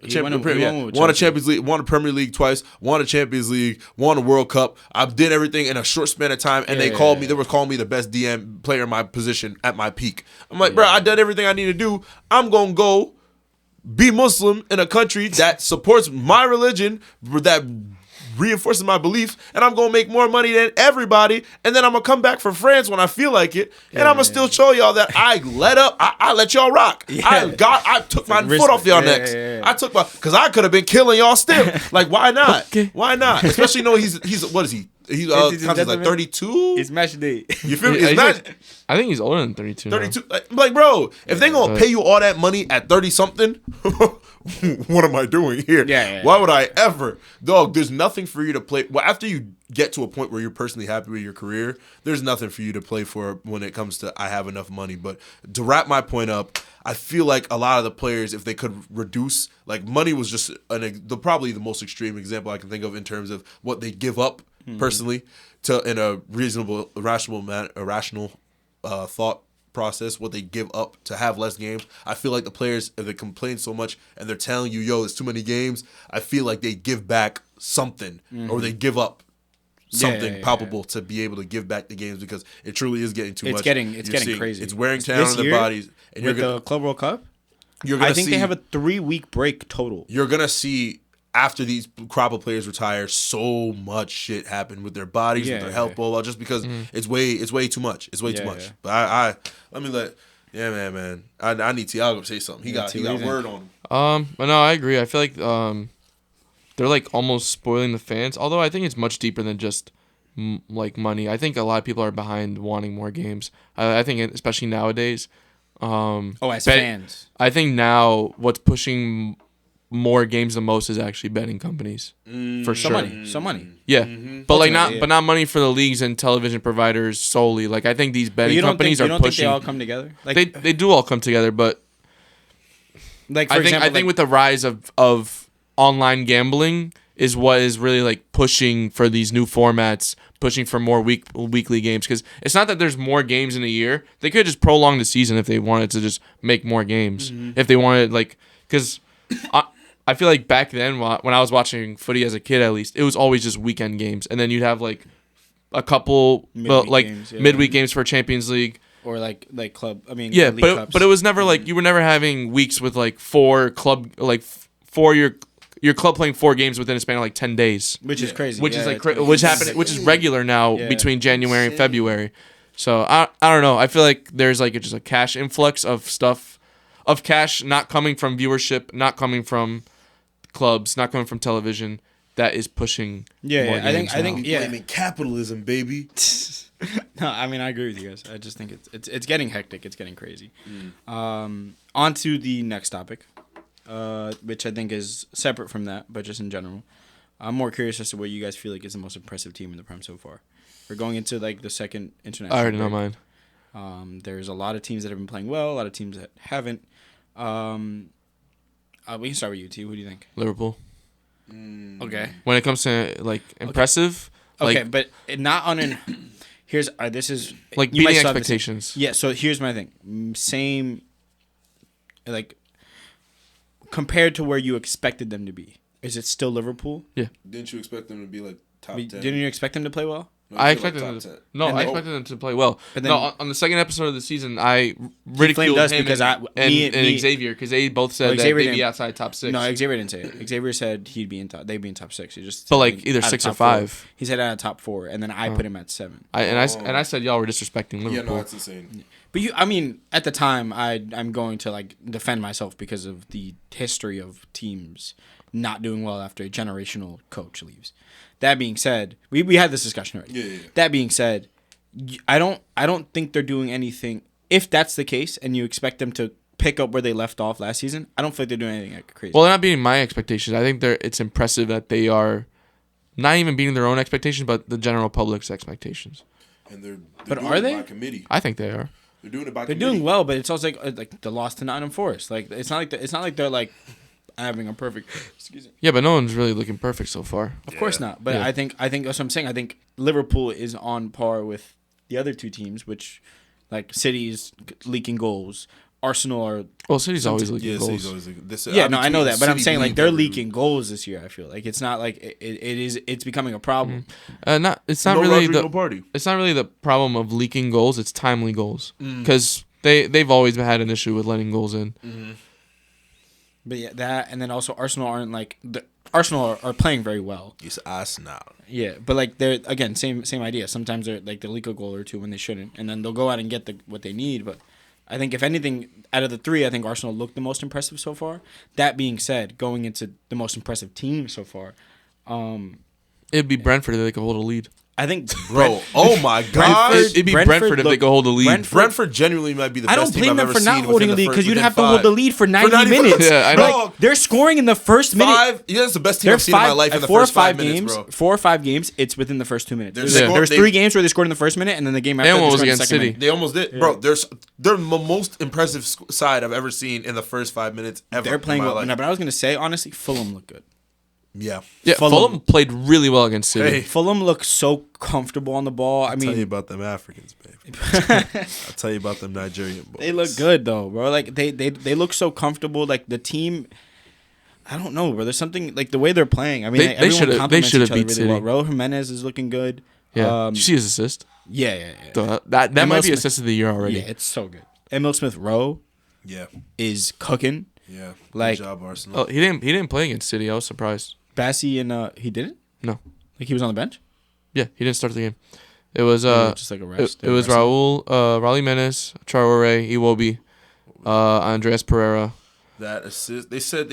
Champions League, won a Premier League twice, won a Champions League, won a World Cup. I did everything in a short span of time, and they called me. They were calling me the best DM player in my position at my peak. I'm like, bro, I did everything I need to do. I'm gonna go be Muslim in a country that supports my religion, that reinforcing my belief, and I'm gonna make more money than everybody, and then I'm gonna come back for France when I feel like it, and I'm gonna still show y'all that I let up. I let y'all rock. I took my foot off y'all necks. I took because I could have been killing y'all still. Like, why not? Okay. Why not? Especially knowing he's what is he? He's like 32. It's match day. You feel me? I think he's older than 32. 32. Like, bro, if they gonna pay you all that money at 30 something, what am I doing here? Why would I ever? Dog, there's nothing for you to play. Well, after you get to a point where you're personally happy with your career, there's nothing for you to play for when it comes to I have enough money. But to wrap my point up, I feel like a lot of the players, if they could reduce, like money was just probably the most extreme example I can think of in terms of what they give up personally to in a reasonable, irrational thought process, what they give up to have less games. I feel like the players, if they complain so much and they're telling you, yo, it's too many games, I feel like they give back something or they give up something palpable to be able to give back the games because it truly is getting too much. It's getting crazy. It's wearing down on their bodies. And with the Club World Cup, I think they have a 3-week break total. You're going to see after these crop of players retire, so much shit happen with their bodies, with their health, just because it's way too much. It's way too much. But man. I need Tiago to say something. He got word on him. But no, I agree. I feel like they're like almost spoiling the fans. Although I think it's much deeper than just like money. I think a lot of people are behind wanting more games. I think especially nowadays. As fans, I think now what's pushing more games the most is actually betting companies for sure. Some money. Yeah, but not money for the leagues and television providers solely. Like I think these betting companies are pushing. Think they all come together? Like they do all come together, but like I think with the rise of online gambling is what is really like pushing for these new formats, pushing for more weekly games because it's not that there's more games in a year. They could just prolong the season if they wanted to just make more games. If they wanted because. I feel like back then when I was watching footy as a kid, at least, it was always just weekend games. And then you'd have like a couple midweek games for Champions League. Or like club. I mean, yeah, but it was never like you were never having weeks with like your club playing 4 games within a span of like 10 days. Which is crazy. Which is which is regular now between January and February. So I don't know. I feel like there's like just a cash influx of stuff, of cash not coming from viewership, not coming from clubs, not coming from television, that is pushing more games I think blaming capitalism, baby. No, I mean I agree with you guys. I just think it's getting hectic, it's getting crazy. On to the next topic, which I think is separate from that, but just in general. I'm more curious as to what you guys feel like is the most impressive team in the Prem so far. We're going into like the second international. I already know mine. There's a lot of teams that have been playing well, a lot of teams that haven't. We can start with you, T. Who do you think? Liverpool. Okay. When it comes to like impressive, okay, but not on an. Here's this is like beating expectations. Yeah. So here's my thing. Same. Like compared to where you expected them to be, is it still Liverpool? Yeah. Didn't you expect them to be like top 10? Didn't you expect them to play well? I expected them to play well. But then, on the second episode of the season, I ridiculed him and Xavier because they both said that they'd be outside top 6. No, Xavier didn't say it. Xavier said they'd be in top 6. He just but like either 6 or 5. 4. He said out of top 4, and then I put him at 7. I said y'all were disrespecting Liverpool. Yeah, no, that's insane. But I mean, at the time, I'm going to like defend myself because of the history of teams not doing well after a generational coach leaves. That being said, we had this discussion already. Yeah. That being said, I don't think they're doing anything. If that's the case, and you expect them to pick up where they left off last season, I don't think they're doing anything crazy. Well, they're not beating my expectations. I think it's impressive that they are not even beating their own expectations, but the general public's expectations. And they're But doing are it they? by committee. I think they are. They're doing it by They're committee. doing well, but it's also like the loss to Nottingham Forest. Like it's not like they're like having a perfect. Excuse me. Yeah, but no one's really looking perfect so far. Of course not. But Yeah. I think that's what I'm saying. I think Liverpool is on par with the other two teams, which like City's leaking goals. Arsenal are Well, City's always leaking Yeah, goals. City's always like this. yeah, no, I know that, but I'm City saying like lead they're every- leaking goals this year. I feel like it's not like it's becoming a problem. It's not No really Rodrigo the party. it's not really the problem of leaking goals. It's timely goals because they've always had an issue with letting goals in. But yeah, that and then also Arsenal aren't like Arsenal are playing very well. It's us now. Yeah, but like they're again same idea. Sometimes they're like they leak a goal or two when they shouldn't, and then they'll go out and get what they need. But I think if anything, out of the three, I think Arsenal looked the most impressive so far. That being said, going into the most impressive team so far, It'd be Brentford if they could hold a lead. I think Bro, oh my God. It'd be Brentford if they could hold a lead. Brentford genuinely might be the I best don't team blame I've them ever for not seen holding a within lead because you'd within have to hold the five. lead for 90 90 minutes. Yeah, I know. Like, they're scoring in the first minute. That's the best team They're I've seen in my life in the four or first five 5 minutes, games. bro. 4 or 5 games. It's within the first 2 minutes. They're There's, scored- there's they- 3 games where they scored in the first minute, and then the game after And they one was scored in the against second City. minute. They almost did. Bro, they're the most impressive side I've ever seen in the first 5 minutes ever. They're playing in my well. life. No, but I was gonna say honestly, Fulham look good. Yeah. Yeah, Fulham- Fulham played really well against City. Hey. Fulham looks so comfortable on the ball. I I'll tell you mean, about them Africans, baby. I'll tell you about them Nigerian boys. they look good though, bro. Like they look so comfortable. Like the team, I don't know, bro. There's something like the way they're playing. I mean, They everyone should've- complements they should've each other beat really well. City. Raul Jimenez is looking good. Yeah, did you see his assist? Yeah. That Emil might be Smith- assist of the year already. Yeah, it's so good. Emil Smith Rowe Yeah. is cooking. Yeah. Like- Good job, Arsenal. Oh, he didn't play against City. I was surprised. Bassie and he didn't. No. Like he was on the bench. Yeah, he didn't start the game. It was Just like a rest. it was Raul Jimenez, Traore, Iwobi, Andreas Pereira. That assist. They said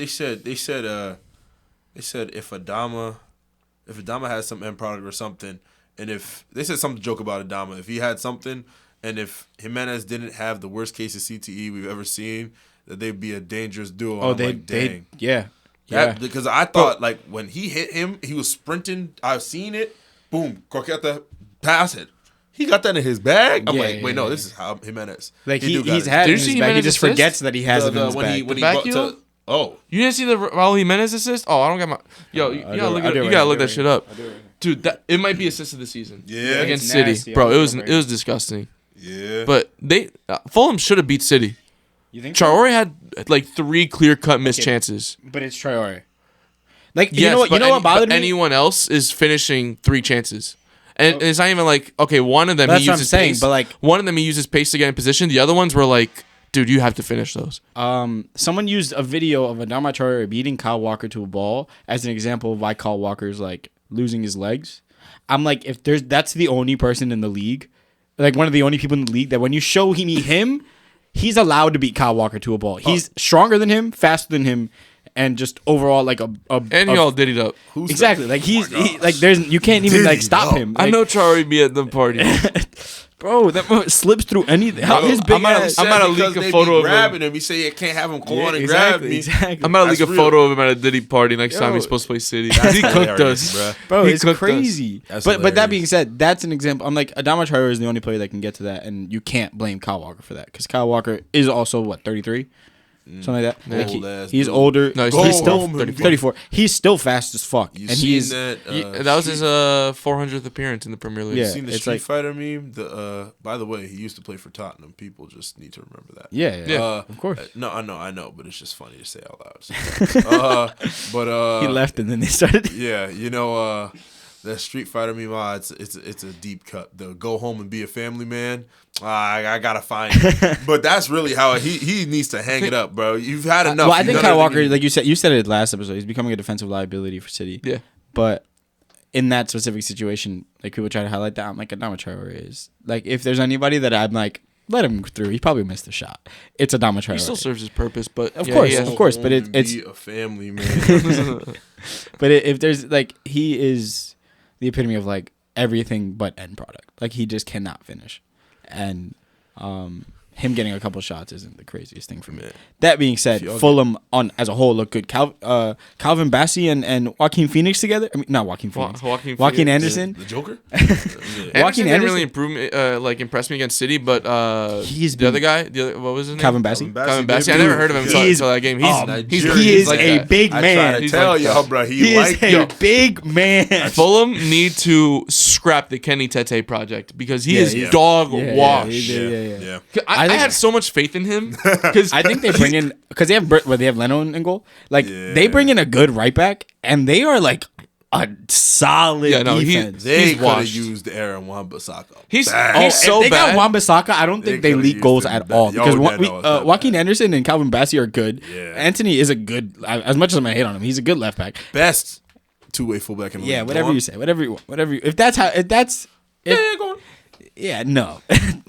if Adama has some end product or something, and if they said something joke about Adama, if he had something, and if Jimenez didn't have the worst case of CTE we've ever seen, that they'd be a dangerous duo. Oh, I'm like, dang. yeah. Because I thought like when he hit him, he was sprinting. I've seen it. Boom, Croqueta pass it. He got that in his bag. I'm Yeah, like, yeah, wait, no, yeah. this is how Jimenez. Like He do got he's it. had Did it you in see his bag. He Jimenez just assist? forgets that he has it in his when bag. he when he back got heel? to oh. You didn't see the Raul Jimenez assist? Oh, I don't got my. Yo, you I'll gotta look do it you right gotta now. look that I'll do shit it up, right now. dude. That it might be assist of the season. Yeah. against It's City, nasty. bro. I'll It do was it right it was disgusting. Yeah. But Fulham should have beat City. You think? So? Traore had like 3 clear cut missed Okay. chances. But it's Traore. Like Yes, you know what? but You know what bothered me? anyone else is finishing 3 chances. And it's not even like, okay, one of them That's he what I'm uses saying, pace. but, like- one of them he uses pace to get in position. The other ones were like, dude, you have to finish those. Someone used a video of Adama Traore beating Kyle Walker to a ball as an example of why Kyle Walker's like losing his legs. I'm like, if that's the only person in the league, like one of the only people in the league that when you show him, he's allowed to beat Kyle Walker to a ball. He's stronger than him, faster than him, and just overall like And he all did it up. exactly like you can't even like stop him. I Like, know Traore be at the party. bro, that mo- slips through anything. How his big I'm not- ass. I'm not a leak a photo of him. grabbing him. He say you can't have him come on and exactly, grab me. exactly. I'm gonna leak a That's real. photo of him at a Diddy party next time Yo, he's supposed to play City. That's He cooked hilarious, us. bruh. Bro, He it's cooked us. crazy. That's But that hilarious. being said, that's an example. I'm like, Adama Traore is the only player that can get to that, and you can't blame Kyle Walker for that because Kyle Walker is also 33, something like that. Yeah. Like Old ass he's dude. older. No, he's Go he's still home, 34. He's still fast as fuck, You and seen he's that? That was his 400th appearance in the Premier League. Yeah. You seen the it's Street like- Fighter meme? By the way, he used to play for Tottenham. People just need to remember that. yeah, of course. No, I know, but it's just funny to say out loud. But he left, and then they started. yeah, the Street Fighter meme. It's a deep cut. The go home and be a family man. I gotta find it. But that's really how he needs to hang it up, bro. You've had enough. Well, I You've think done Kyle everything Walker, you- like you said it last episode, he's becoming a defensive liability for City. Yeah. But in that specific situation, like people try to highlight that, I'm like, Adama Traore is like, if there's anybody that I'm like, let him through. He probably missed the shot. It's a Adama Traore. He still serves his purpose, but Of yeah, course, he has- of course. But it's Be a family man. but if there's like he is the epitome of like everything but end product. Like he just cannot finish, and him getting a couple shots isn't the craziest thing for me. That being said, Fulham on as a whole look good. Calvin Bassey and Joaquin Phoenix together. I mean, not Joaquin Phoenix. Joaquin Phoenix. Anderson. The Joker. Joaquin didn't really impress me against City, but He's the other guy, what was his name? Calvin Bassey. Calvin Bassey. I never heard of him until that game. He is like a that. big I man. try to He's tell like y'all, that. bro. He is a big man. Fulham need to scrap the Kenny Tete project because he is yeah. dog Yeah, wash. yeah. I had so much faith in him because I think they bring in because they have Leno in goal. Like they bring in a good right back, and they are like a solid defense. They He's could have washed. used Aaron Wan-Bissaka. He's If so they bad. got Wan-Bissaka, I don't think they could've leak used goals him at bad. all because Oh, yeah, no, it's not Joaquin bad. Anderson and Calvin Bassey are good. Yeah. Anthony is a good. As much as I'm gonna hate on him, he's a good left back. Best two-way fullback in the Yeah, league. whatever Go you on. say, whatever you want, whatever. If that's how, if that's. If, Go on. Yeah, no,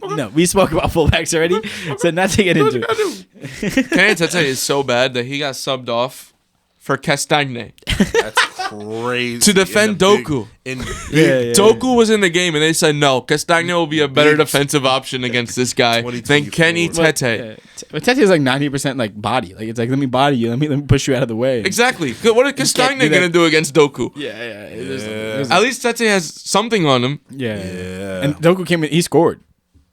no. We spoke about fullbacks already, so not to get into it. Kenny Tete is so bad that he got subbed off for Castagne That's crazy. to defend Doku. Yeah. Doku was in the game and they said no. Castagne will be a better defensive option against this guy than 2024. Kenny Tete. Yeah. But Tete is like 90% like body. Like it's like let me body you, let me push you out of the way. Exactly. What is Castagne do that. gonna do against Doku? Yeah. At least Tete has something on him. Yeah. Yeah. And Doku came in, he scored.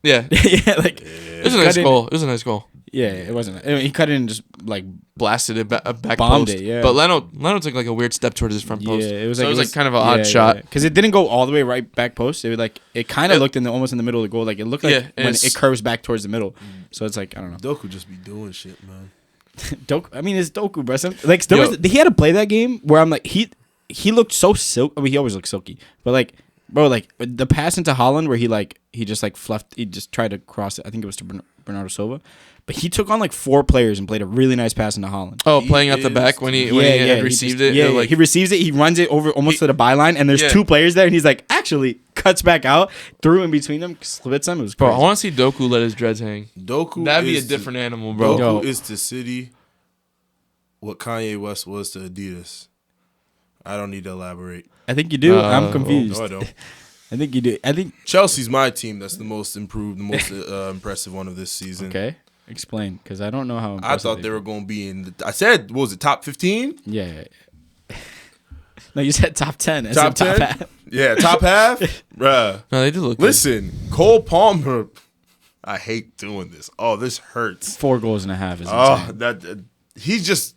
Yeah. Yeah, like It was a nice goal. It was a nice goal. Yeah, it wasn't. I mean, he cut it and just like Blasted it back Bombed post. it, yeah. But Leno took like a weird step towards his front post. yeah, it was So like it was kind of an odd shot. because it didn't go all the way right back post. It was like it kind of looked almost in the middle of the goal. Like it looked like Yeah, when it's- it curves back towards the middle. So it's like I don't know. Doku just be doing shit, man. Doku. I mean, it's Doku, bro. Like he had to play that game where I'm like he looked so silky. I mean, he always looks silky, but like bro, like the pass into Holland where he just like fluffed. He just tried to cross it. I think it was to Bernardo Silva, but he took on like 4 players and played a really nice pass into Holland. Oh, playing at the back when he had received it. Yeah, like he receives it. He runs it over almost to the byline, and there's 2 players there, and he's like actually cuts back out, threw in between them, splits them. It was bro, crazy. I want to see Doku let his dreads hang. Doku That'd be a is different animal, bro. Doku is to City what Kanye West was to Adidas. I don't need to elaborate. I think you do. I'm confused. No, I don't. I think you do. I think. Chelsea's my team. That's the most improved, the most impressive one of this season. Okay, explain, because I don't know how. I thought they were going to be in the. I said, what was it, top 15? Yeah. No, you said top 10. I Top said 10? half. Yeah, top half? Bruh. No, they did look Listen, Cole Palmer. I hate doing this. Oh, this hurts. 4 goals and a half is Oh, insane. he's just.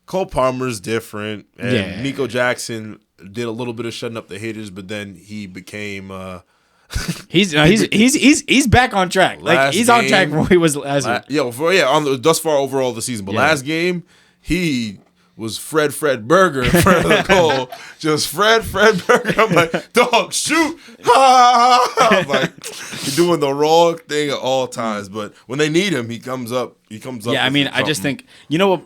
Cole Palmer's different. And Yeah. Nico Jackson did a little bit of shutting up the haters, but then he became. He's back on track. Like Last he's on track game- where he was last year. Thus far overall the season. But Yeah. last game, he was Fred Burger in front of the goal. Just Fred Burger. I'm like, dog, shoot. I'm like, he's doing the wrong thing at all times. But when they need him, he comes up. Yeah, I mean, I just think you know what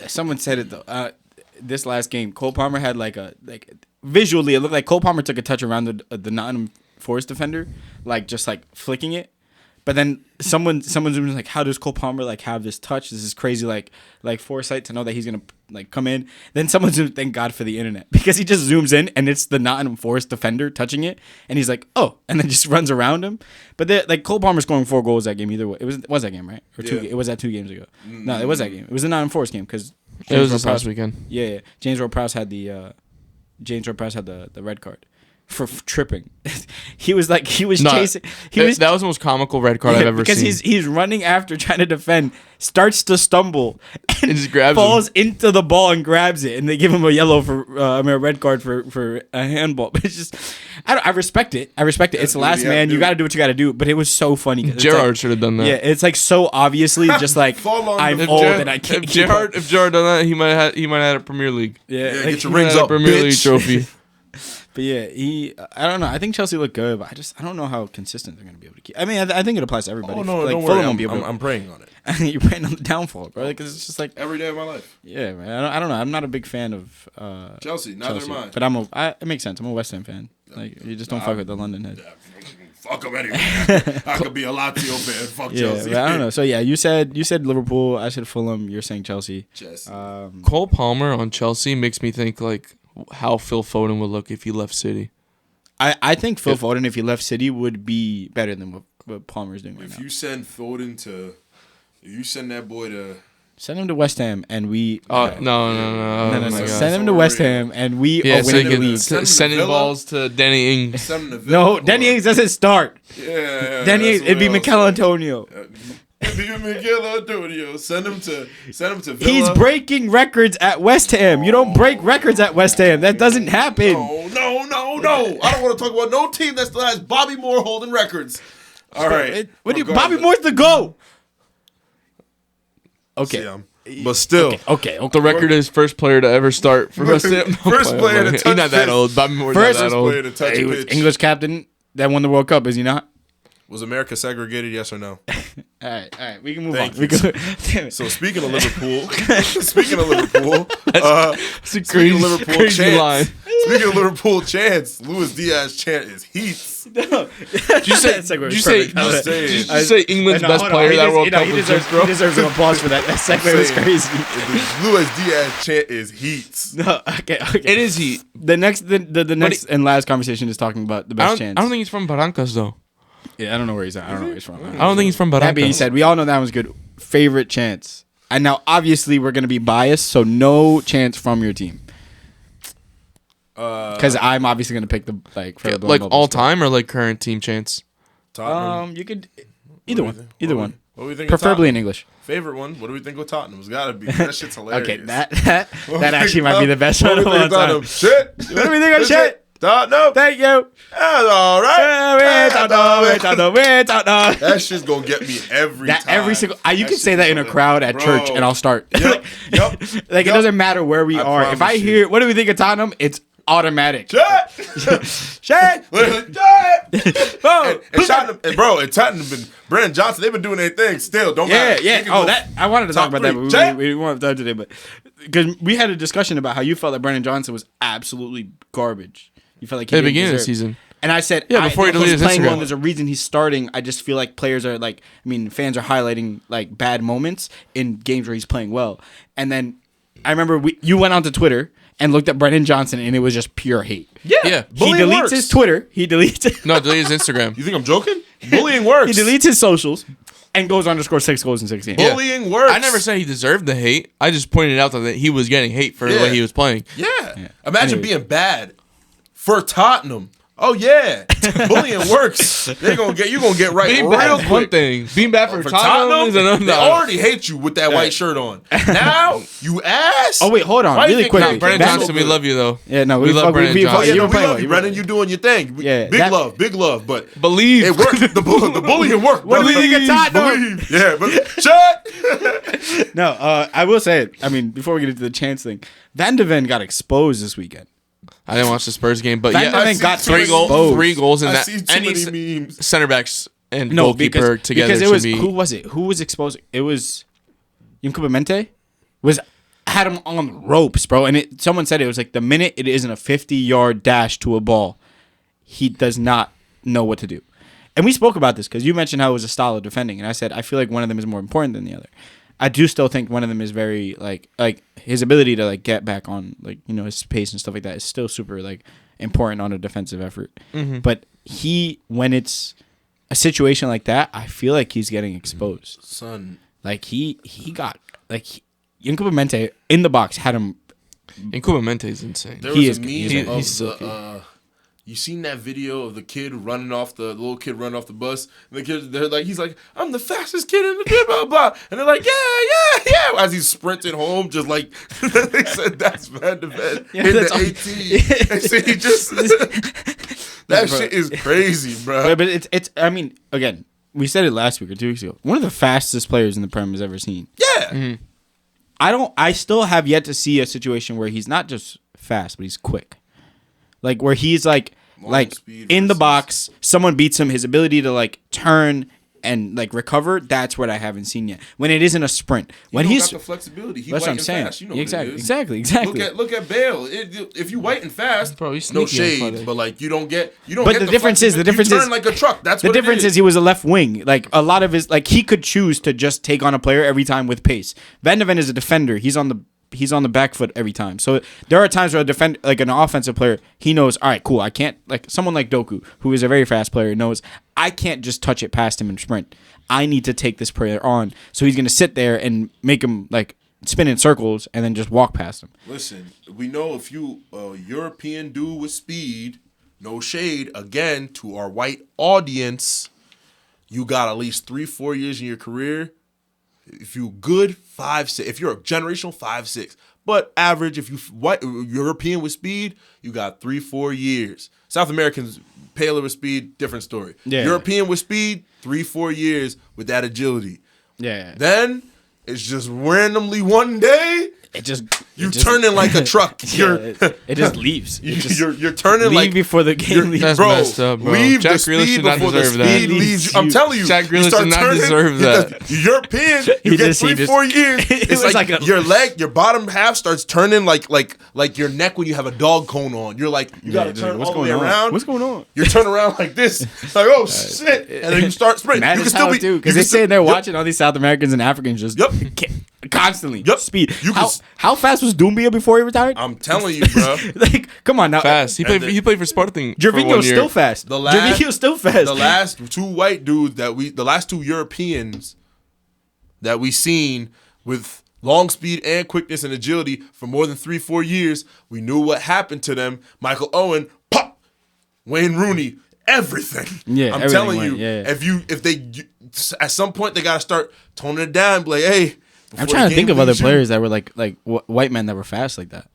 someone said it though. This last game, Cole Palmer had like visually it looked like Cole Palmer took a touch around the Nottingham Forest defender, like just like flicking it. But then someone zoomed in like, how does Cole Palmer like have this touch? This is crazy like foresight to know that he's gonna like come in. Then someone zoomed, thank God for the internet, because he just zooms in and it's the Nottingham Forest defender touching it, and he's like, oh, and then just runs around him. But like Cole Palmer scoring 4 goals that game either way. It was that game, right? Or 2? Yeah. It was that 2 games ago. No, it was that game. It was the Nottingham Forest game because It was this last weekend. Yeah. James Ward-Prowse had the red card for tripping. he was chasing. That was the most comical red card I've ever because seen. he's running after trying to defend, starts to stumble, and just grabs falls into the ball and grabs it, and they give him a yellow a red card for a handball. But it's just, I respect it. It's the last man. You got to do what you got to do. But it was so funny. Gerrard should have done that. Yeah, it's like so obviously just like I'm old and I can't. If Gerrard done that, he might have had a Premier League. Yeah, like, get your rings up, Premier League bitch. trophy. But yeah, I don't know. I think Chelsea looked good, but I don't know how consistent they're going to be able to keep. I mean, I think it applies to everybody. Oh, no, like, don't Fulham worry. won't be able to. I'm praying on it. You're praying on the downfall, bro. Because it's just like Every day of my life. yeah, man. I don't know. I'm not a big fan of Chelsea, neither Chelsea, am I. but it makes sense. I'm a West Ham fan. Like you just don't fuck with the London head. fuck them anyway. I could be a Lazio fan. Fuck Yeah, Chelsea. but I don't know. So yeah, you said Liverpool. I said Fulham. You're saying Chelsea. Cole Palmer on Chelsea makes me think like how Phil Foden would look if he left City. I think Phil Foden, if he left City, would be better than what Palmer's doing right If now. you send Foden to, if you send that boy to, Send him to West Ham, and we. No. No, Oh my no. God. Send him to West Ham, and we Yeah, are so winning you the league. Send him to sending Villa. balls to Danny Ings. send him to Villa. No, Danny Ings doesn't start. Yeah. Danny Ings, that's it'd be what I Mikel was Antonio. saying. It'd be Mikel Antonio. Send him to Villa. He's breaking records at West Ham. You don't break records at West Ham. That doesn't happen. No. I don't want to talk about no team that still has Bobby Moore holding records. All right. What do you, Bobby Moore's the GOAT. Okay. But still. Okay. The record is first player to ever start for West Ham. First player to He's touch not that pitch. old. Bobby Moore's First not that old. Player to touch He a was pitch. English captain that won the World Cup, is he not? Was America segregated? Yes or no? All right. We can move Thank on. you. Damn it. So speaking of Liverpool, It's a speaking of Liverpool crazy chants, line. speaking of Liverpool chants, Luis Diaz chant is heats. Did you say? That segue was Did you say? perfect. saying. Did you say England's No, best hold on. player He that des- World you know, Cup he was deserves, Jim Crow? he deserves an applause for that. That segue was saying. crazy. The Luis Diaz chant is heats. No, okay. It is he. The next and last conversation is talking about the I best don't, chance. I don't think he's from Barrancas though. Yeah, I don't know where he's at. I don't know where he's from. I don't think he's from That being Barrancas. said, we all know that was good. Favorite chance. And now, obviously, we're going to be biased, so no chance from your team. Because I'm obviously going to pick the, for the Like bubble all stuff. time or like current team chance? Tottenham. You could, either What do we one. think? Either What one. What do we think? Preferably of in English. Tottenham? Favorite one. What do we think of Tottenham? It's gotta be. That shit's hilarious. Okay, that actually might be the best one What of do we all think of time. Tottenham? Shit. What do we think of shit? Tottenham. Thank you. That's all right. That That shit's gonna get me every time. every single. You That can say that in a shit's crowd at Bro. church, and I'll start. Yep. Like it doesn't matter where we I are. If I promise you. hear, what do we think of Tottenham? It's automatic. Shit. Literally, shit. And Tottenham, and bro, and Tottenham been Brennan Johnson. They've been doing their thing still. Don't matter. They Yeah. can Oh, go that I wanted to talk top about that, three. but Jay? we won't have time today. But because we had a discussion about how you felt that Brennan Johnson was absolutely garbage. You felt like he At the didn't beginning of the deserve- season. And I said, Yeah, before he he's deleted his playing well, Instagram. and there's a reason he's starting. I just feel like players are fans are highlighting like bad moments in games where he's playing well. And then I remember you went onto Twitter and looked at Brennan Johnson, and it was just pure hate. Yeah. He Bullying deletes works. his Twitter. He deletes. No, delete his Instagram. You think I'm joking? Bullying works. He deletes his socials and goes on to score 6 goals in 6 games. Yeah. Bullying works. I never said he deserved the hate. I just pointed out that he was getting hate for the way he was playing. Yeah. Imagine Anyways. being bad for Tottenham. Oh yeah, bullying works. You're gonna get right Being real bad is one quick. thing. Being bad for For Tottenham Tottenham, is another. they already hate you with that white shirt on. Now you ass. Oh wait, hold on, Why do you really think quick. Brennan Brennan That- Johnson, we love you though. Yeah, no, We love Brennan Johnson. Oh yeah, you no, were we playing love well. you, Brennan. You doing your thing. Yeah, big that- love. But Believe. it worked. The bullying worked. What do we think of Tottenham? Believe. Yeah, but shut. No, I will say it. I mean, before we get into the chance thing, Van de Ven got exposed this weekend. I didn't watch the Spurs game, but Van yeah, de Ven see got too many exposed. three goals in I that. see too Any many memes. center backs and No, goalkeeper together because it should was be. who was it? Who was exposed? It was Nvrcomehome had him on the ropes, bro. And someone said it was like the minute it isn't a 50-yard dash to a ball, he does not know what to do. And we spoke about this because you mentioned how it was a style of defending, and I said I feel like one of them is more important than the other. I do still think one of them is very like his ability to like get back on his pace and stuff like that is still super like important on a defensive effort. Mm-hmm. But when it's a situation like that, I feel like he's getting exposed. Son, Like he got Nvrcomehome in the box had him. And Kubamente is insane. there He was is- a he's meme he's of silky. you seen that video of the little kid running off the bus? And the kid, he's like, I'm the fastest kid in the gym, blah, blah. And they're like, yeah. As he's sprinting home, just like, they said, that's Van de Ven in that's all- the 18. And so he just, that shit is crazy, bro. But it's. I mean, again, we said it last week or 2 weeks ago. One of the fastest players in the Prem has ever seen. Yeah. I still have yet to see a situation where he's not just fast, but he's quick. Like where he's like Long speed in the versus- box, someone beats him. His ability to like turn and like recover, that's what I haven't seen yet. When it isn't a sprint, when He don't he's got the flexibility. He that's what I'm white and saying. fast. You know what exactly, it is. exactly. Look at Bale. If you white and fast, Bro, he's no sneaky shade, athletic. but like you don't get. But get the difference is you turn like a truck. That's the what difference it is he was a left wing. Like a lot of his, like he could choose to just take on a player every time with pace. Van de Ven is a defender. He's on the back foot every time. So there are times where like an offensive player, he knows, all right, cool. I can't, like someone like Doku, who is a very fast player, knows I can't just touch it past him and sprint. I need to take this player on. So he's gonna sit there and make him like spin in circles and then just walk past him. Listen, we know if you European dude with speed, no shade, again, to our white audience, you got at least 3-4 years in your career. If you good, 5-6. If you're a generational, 5-6. But average, if you white European with speed, you got 3-4 years. South Americans, paler with speed, different story. Yeah. European with speed, 3-4 years with that agility. Yeah. Then it's just randomly one day you turning like a truck. It just leaves. You're turning leave like before the game leaves. That's messed up, bro. Leave Jack the Grealish speed did not before the deserve that. speed leaves. I'm telling you, Jack you Grealish start did not turning deserve that. because European, you get 3-4 years. It's was like, like a- your leg, your bottom half starts turning like your neck when you have a dog cone on. You're like you gotta turn all the way around. What's going on? You turn around like this, like oh shit, and then you start sprinting. Mad You as can still hell be too, because you they can say they're yep. watching all these South Americans and Africans just constantly speed. You can How fast was Doumbia before he retired? I'm telling you, bro. Like, come on now. Fast. He played for Sporting. for 1 Gervinho's year. still fast. Gervinho's still fast. The last two white dudes the last two Europeans that we seen with long speed and quickness and agility for more than 3-4 years, we knew what happened to them. Michael Owen, pop, Wayne Rooney, everything. Yeah, I'm everything telling went, you, yeah. if they at some point they gotta start toning it down. Be like, hey, I'm before trying the to think game of other leaves you- players that were like white men that were fast like that.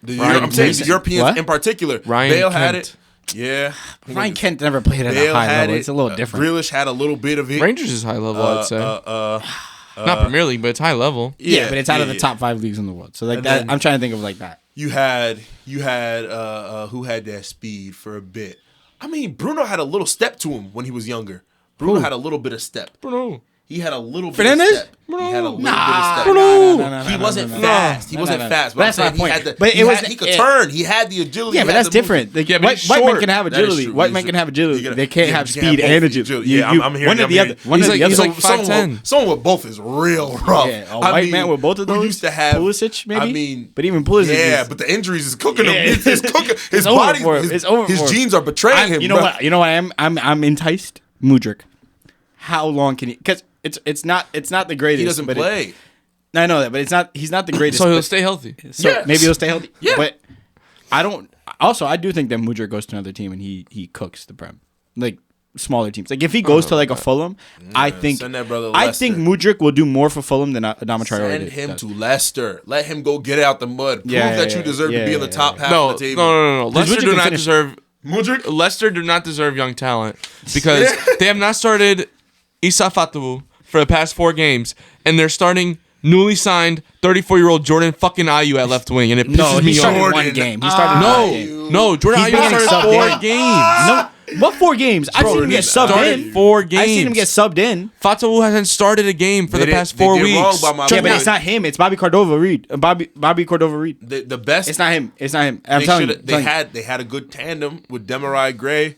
I'm saying the Europeans What? in particular. Ryan Bale had Kent. it. Yeah, Ryan Kent never played at a Bale high had level. it. It's a little different. Grealish had a little bit of it. Rangers is high level, I'd say. Not Premier League, but it's high level. Yeah, but it's out of the yeah. top 5 leagues in the world. So like And that, then- I'm trying to think of like that. You had who had that speed for a bit. I mean, Bruno had a little step to him when he was younger. Bruno had a little bit of step. Bruno. He had a little bit Fernandes? of step. He had a little bit of step. No, He wasn't fast. He wasn't fast. But that's I'm my saying point. he had the, But he it was he could turn. He had the agility. Yeah, he but had that's the movement. different. Like, Yeah, but white, he's white men short. can have That is agility. true. White men can have agility. They can't have you can't speed have and both agility. agility. Yeah, I'm hearing one you, or the I'm other. hearing One you. or the He's other. like 5'10". Someone with both is real rough. Yeah, a white man with both of who those. used to have Pulisic, maybe. I mean, but even Pulisic. yeah, is, but the injuries is cooking him. Yeah. It's cooking. His over body, for him. It's over his for him. genes are betraying him. You know bro. what? You know what? I'm enticed. Mudryk. How long can he? Because it's not the greatest. He doesn't but play. I know that, but it's not. He's not the greatest. So he'll but- stay healthy. So Yes. maybe he'll stay healthy. Yeah. But I don't. Also, I do think that Mudryk goes to another team and he cooks the Prem, like smaller teams. Like if he goes to like a Fulham, I think send that brother to I Leicester. think Mudryk will do more for Fulham than Adama Traore Send did. him to Leicester. Let him go get it out the mud. Prove Yeah, that yeah, you deserve to be in the top half No, of the no, table. no. Leicester Mudryk do can not finish- deserve. Mudryk? Leicester do not deserve young talent because they have not started Issa Fatou for the past 4 games, and they're starting newly signed 34-year-old Jordan fucking Ayew at left wing, and it pisses No, he me started off. one game. He started one game. No, Jordan He's Ayew been getting started subbed 4 in. games. No, what 4 games? I've seen him get subbed started in. 4 games. I've seen him get subbed in. Fatou hasn't started a game for They the did- past they 4 did weeks. wrong by my Yeah, boy. but it's not him. It's Bobby Cordova Reed. Bobby Cordova Reed. The best. It's not him. It's not him. I'm They telling you. shoulda- they had a good tandem with Demarai Gray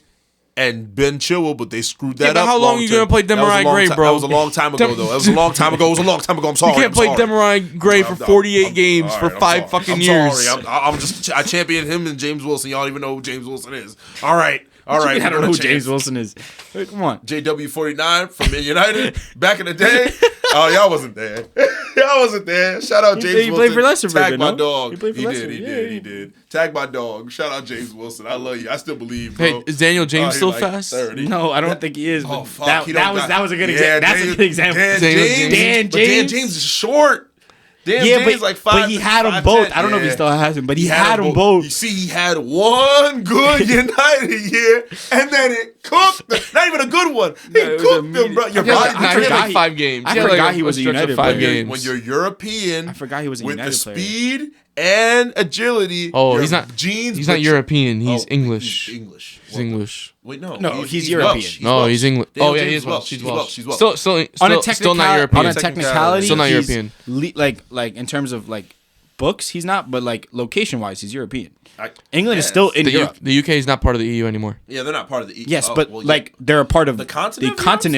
and Ben Chilwell, but they screwed that Yeah, but up. how long you gonna play That was a Demarai long Gray, ti- bro? That was a long time ago, though. That was a long time ago. I'm sorry. You can't play Demarai Gray for 48 games for 5 fucking years. I'm just I champion him and James Wilson. Y'all don't even know who James Wilson is. All right. I don't know who James Wilson is. Hey, come on. JW49 from Man United back in the day. Oh, y'all wasn't there. Y'all wasn't there. Shout out James Wilson. He played for Leicester for a Tag bit, my no? dog. He played for Leicester. He did. Tag my dog. Shout out James Wilson. I love you. I still believe, bro. Hey, is Daniel James he still like fast? 30. No, I don't think he is. But Oh, fuck. that, He that don't was got- that was a good Yeah, example. That's a Daniel- good example. Dan Dan James James is short. Dan Yeah, James like 5. but he had them both. I don't know if he still has them, but he had them both. You see, he had one good United year, and then it cooked them. Not even a good one. He it was cooked them, bro. He had like 5 games. I He had forgot like he was a stretch of United 5 player. games. When you're European, I forgot he was a with United the player. speed and agility. Oh, your he's not. Genes, He's not European. He's Oh, English. He's English. He's English. Wait, no. No, he's European. Welsh. No, Welsh. he's English. Daniel Oh yeah, James he is is Welsh. He's Welsh. He's Welsh. Still not European. On a technicality, Still not he's European. Like in terms of like books, he's not. But like location wise, he's European. I England is guess. still in Europe. The UK is not part of the EU anymore. Yeah, they're not part of the EU. Yes, Oh, but well, yeah. like they're a part of The continent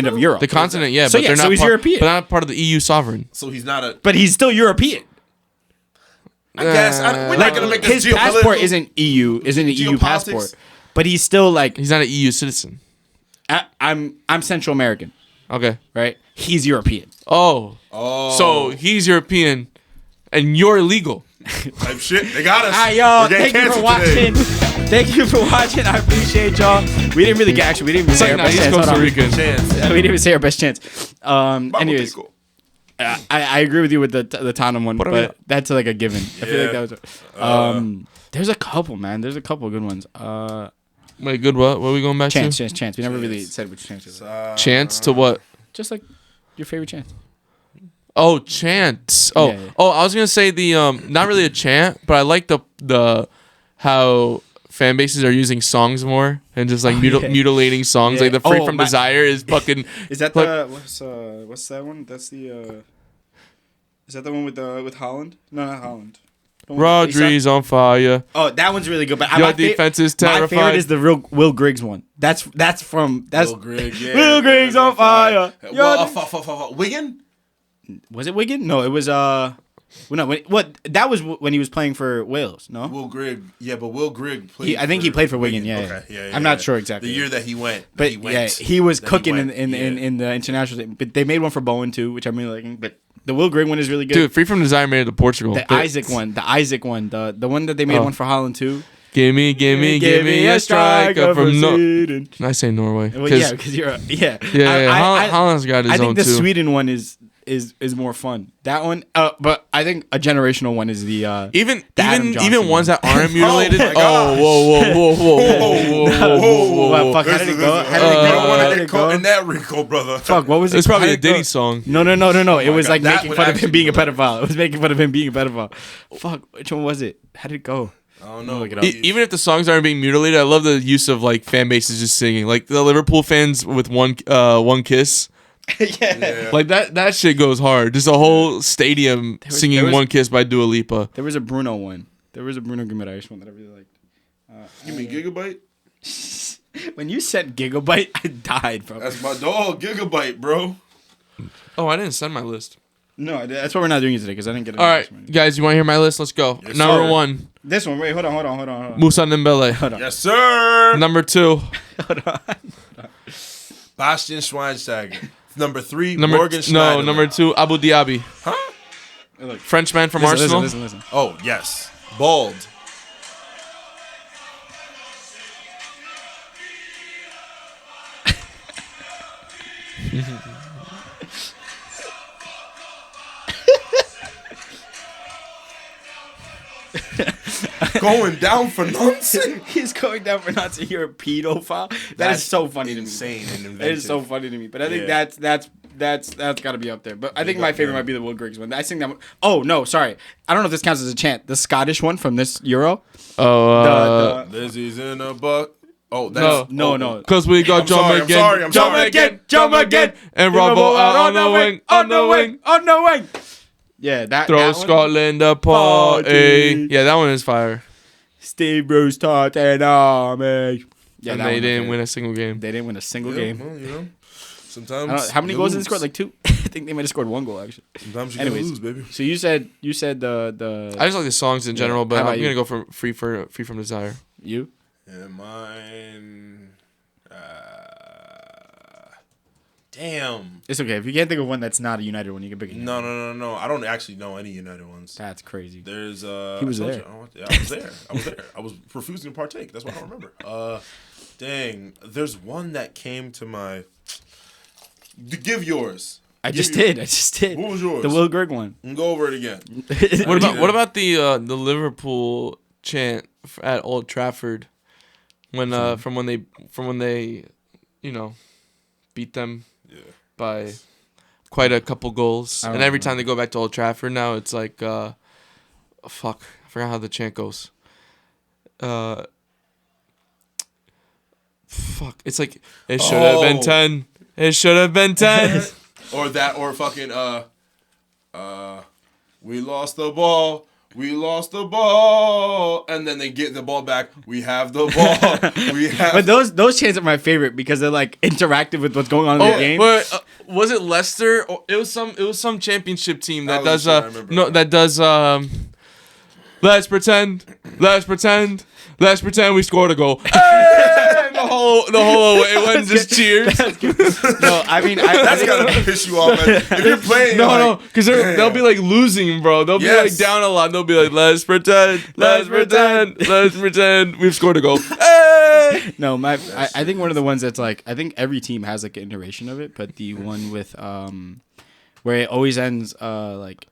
of of Europe Europe. The continent, yeah, So but yeah, they're so not he's part, European. but not part of the EU sovereign. So he's not a. But he's still European. I guess we're not gonna make this His passport geopolitical. isn't EU, isn't an EU Geopolitics. passport. But he's still like He's not an EU citizen. I'm Central American, Okay. right? He's European. Oh. Oh, So he's European, and you're illegal. type shit. They got us. Hi y'all, We're getting thank you for canceled today. watching. Thank you for watching. I appreciate y'all. We didn't really get we didn't even say our Nah, best he's chance. Costa Hold on. Rican. Chance. We didn't even say our best chance. Anyways, Vamos, I agree with you with the Tottenham one, What are but that's like a given. I feel like Yeah. that was. There's a couple, man. There's a couple good ones. Wait, good what? What are we going back Chance. to? We never really said which chance is. Chance to what? Just like your favorite chance. Oh, chants. Oh, Yeah, yeah. oh, I was gonna say the not really a chant, but I like the how fan bases are using songs more and just like yeah. mutilating songs. Yeah. Like the Free Oh, From my- Desire is fucking. Is that Like- the what's that one? That's the is that the one with Holland? No, not Holland. The one with Rodri's on fire. Oh, that one's really good. But Your defense is My terrified. favorite is the real Will Griggs one. That's from Will Griggs, yeah. Will Griggs on fire. Well, Wigan? Was it Wigan? No, it was what that was when he was playing for Wales. No, Will Grigg. Yeah, but Will Grigg played. I think he played for Wigan. Yeah, Okay. Yeah. I'm not sure exactly. The year that he went. But he went. yeah, he was That cooking went, in the international. But they made one for Bowen too, which I'm really liking. But the Will Grigg one is really good. Dude, Free From Desire made it to Portugal. The Isaac one, the one that they made Oh. one for Holland too. Give me a striker from Sweden. I say Norway. Well, yeah, because you're yeah. Yeah. Holland's got his I own think the too. Sweden one is more fun. That one, but I think a generational one is the Even Adam Johnson even ones one. that aren't mutilated. my Oh, gosh. whoa. What, fuck, how did it go? How did it You go? don't want How to did get it caught go? in that Rico, brother. Fuck, what was it? It's probably How a did it go? Diddy song. No. It was God, like that making would fun of him actually being a be pedophile. It was making fun of him being a pedophile. Fuck, which one was it? How did it go? I don't know. Look it up. Even if the songs aren't being mutilated, I love the use of like fan bases just singing. Like the Liverpool fans with one kiss. Yeah. Like that shit goes hard. Just a whole stadium singing there was- One Kiss by Dua Lipa. There was a Bruno one. There was a Bruno Guimaraes one that I really liked. You mean Gigabyte? When you said Gigabyte, I died, bro. That's my dog, Gigabyte, bro. Oh, I didn't send my list. No, that's why we're not doing it today because I didn't get it. All right, guys, you want to hear my list? Let's go. Yes, Number sir. 1, This one. Wait, hold on. Musa Dembele. Yes, sir. Number 2, Bastian Schweinsteiger. Number 3, number Morgan Schneiderlin. number 2, Abu Dhabi. Huh? Look, Frenchman from listen, Arsenal. Listen. Oh, yes. Bald. Going down for nonsense. He's going down for not saying you're a pedophile. That's That's so funny insane and to me. inventive. That is so funny to me. But I think Yeah. that's got to be up there. But I think Big my up favorite there. might be the Will Griggs one. I think that one. Oh no, sorry. I don't know if this counts as a chant. The Scottish one from this Euro. Oh, Lizzie's in a buck. Oh, No. that's No. Cause we got I'm sorry, I'm sorry, I'm sorry. Jump again. And Robbo out on the wing, on the wing. Yeah, that Throw that one. Scotland a Party. party. Yeah, that one is fire. Steve Bruce Tottenham. Yeah, And that they one didn't okay. win a single game. They didn't win a single Yeah, game. well, you know, I sometimes. don't know, how many you goals did they lose. score? Like 2. I think they might have scored 1 goal actually. Sometimes you Anyways. gotta lose, baby. So you said the I just like the songs in general, but How I'm about gonna you? go for Free From Desire. you. And mine. Damn. It's okay if you can't think of one that's not a United one. You can pick it. No. I don't actually know any United ones. That's crazy. There's He was I told there. you, I was there. I was there. I was refusing to partake. That's why I don't remember. Dang. There's one that came to my. Give yours. I Give just yours. did. What was yours? The Will Grigg one. And go over it again. What about the Liverpool chant at Old Trafford when from when they beat them Yeah. by quite a couple goals. I don't And every know. time they go back to Old Trafford now, it's like, fuck, I forgot how the chant goes. Fuck, it's like, it should have been Oh. 10. It should have been 10. Or fucking we lost the ball. We lost the ball, and then they get the ball back. We have the ball. We have. But those chants are my favorite because they're like interactive with what's going on in the game. But, was it Leicester? Or it was some championship team that was does a shit, I remember. no that does let's pretend we scored a goal. Hey! the whole away one just cheers. No, I mean That's gotta piss you off, man. If you're playing, No, because they'll be like losing, bro. They'll be like Yes. down a lot. They'll be like, let's pretend we've scored a goal. Hey! No, I think one of the ones that's like I think every team has like an iteration of it, but the one with where it always ends like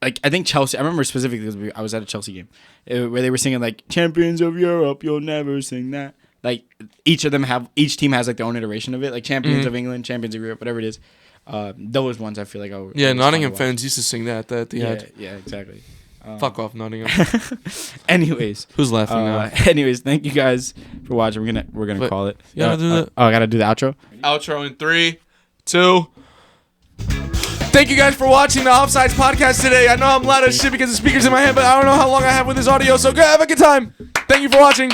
I think Chelsea. I remember specifically because I was at a Chelsea game where they were singing like "Champions of Europe, you'll never sing that." Like each team has like their own iteration of it, like Champions of England, Champions of Europe, whatever it is. Those ones I feel like Yeah, Nottingham fans used to sing that at the end. Yeah, exactly. Fuck off, Nottingham. Anyways, Who's laughing now? anyways, thank you guys for watching. We're gonna But call it. you gotta do the- I gotta do the outro. Outro in 3, 2. Thank you guys for watching the Offsides podcast today. I know I'm loud as shit because the speaker's in my hand, but I don't know how long I have with this audio, so go have a good time. Thank you for watching.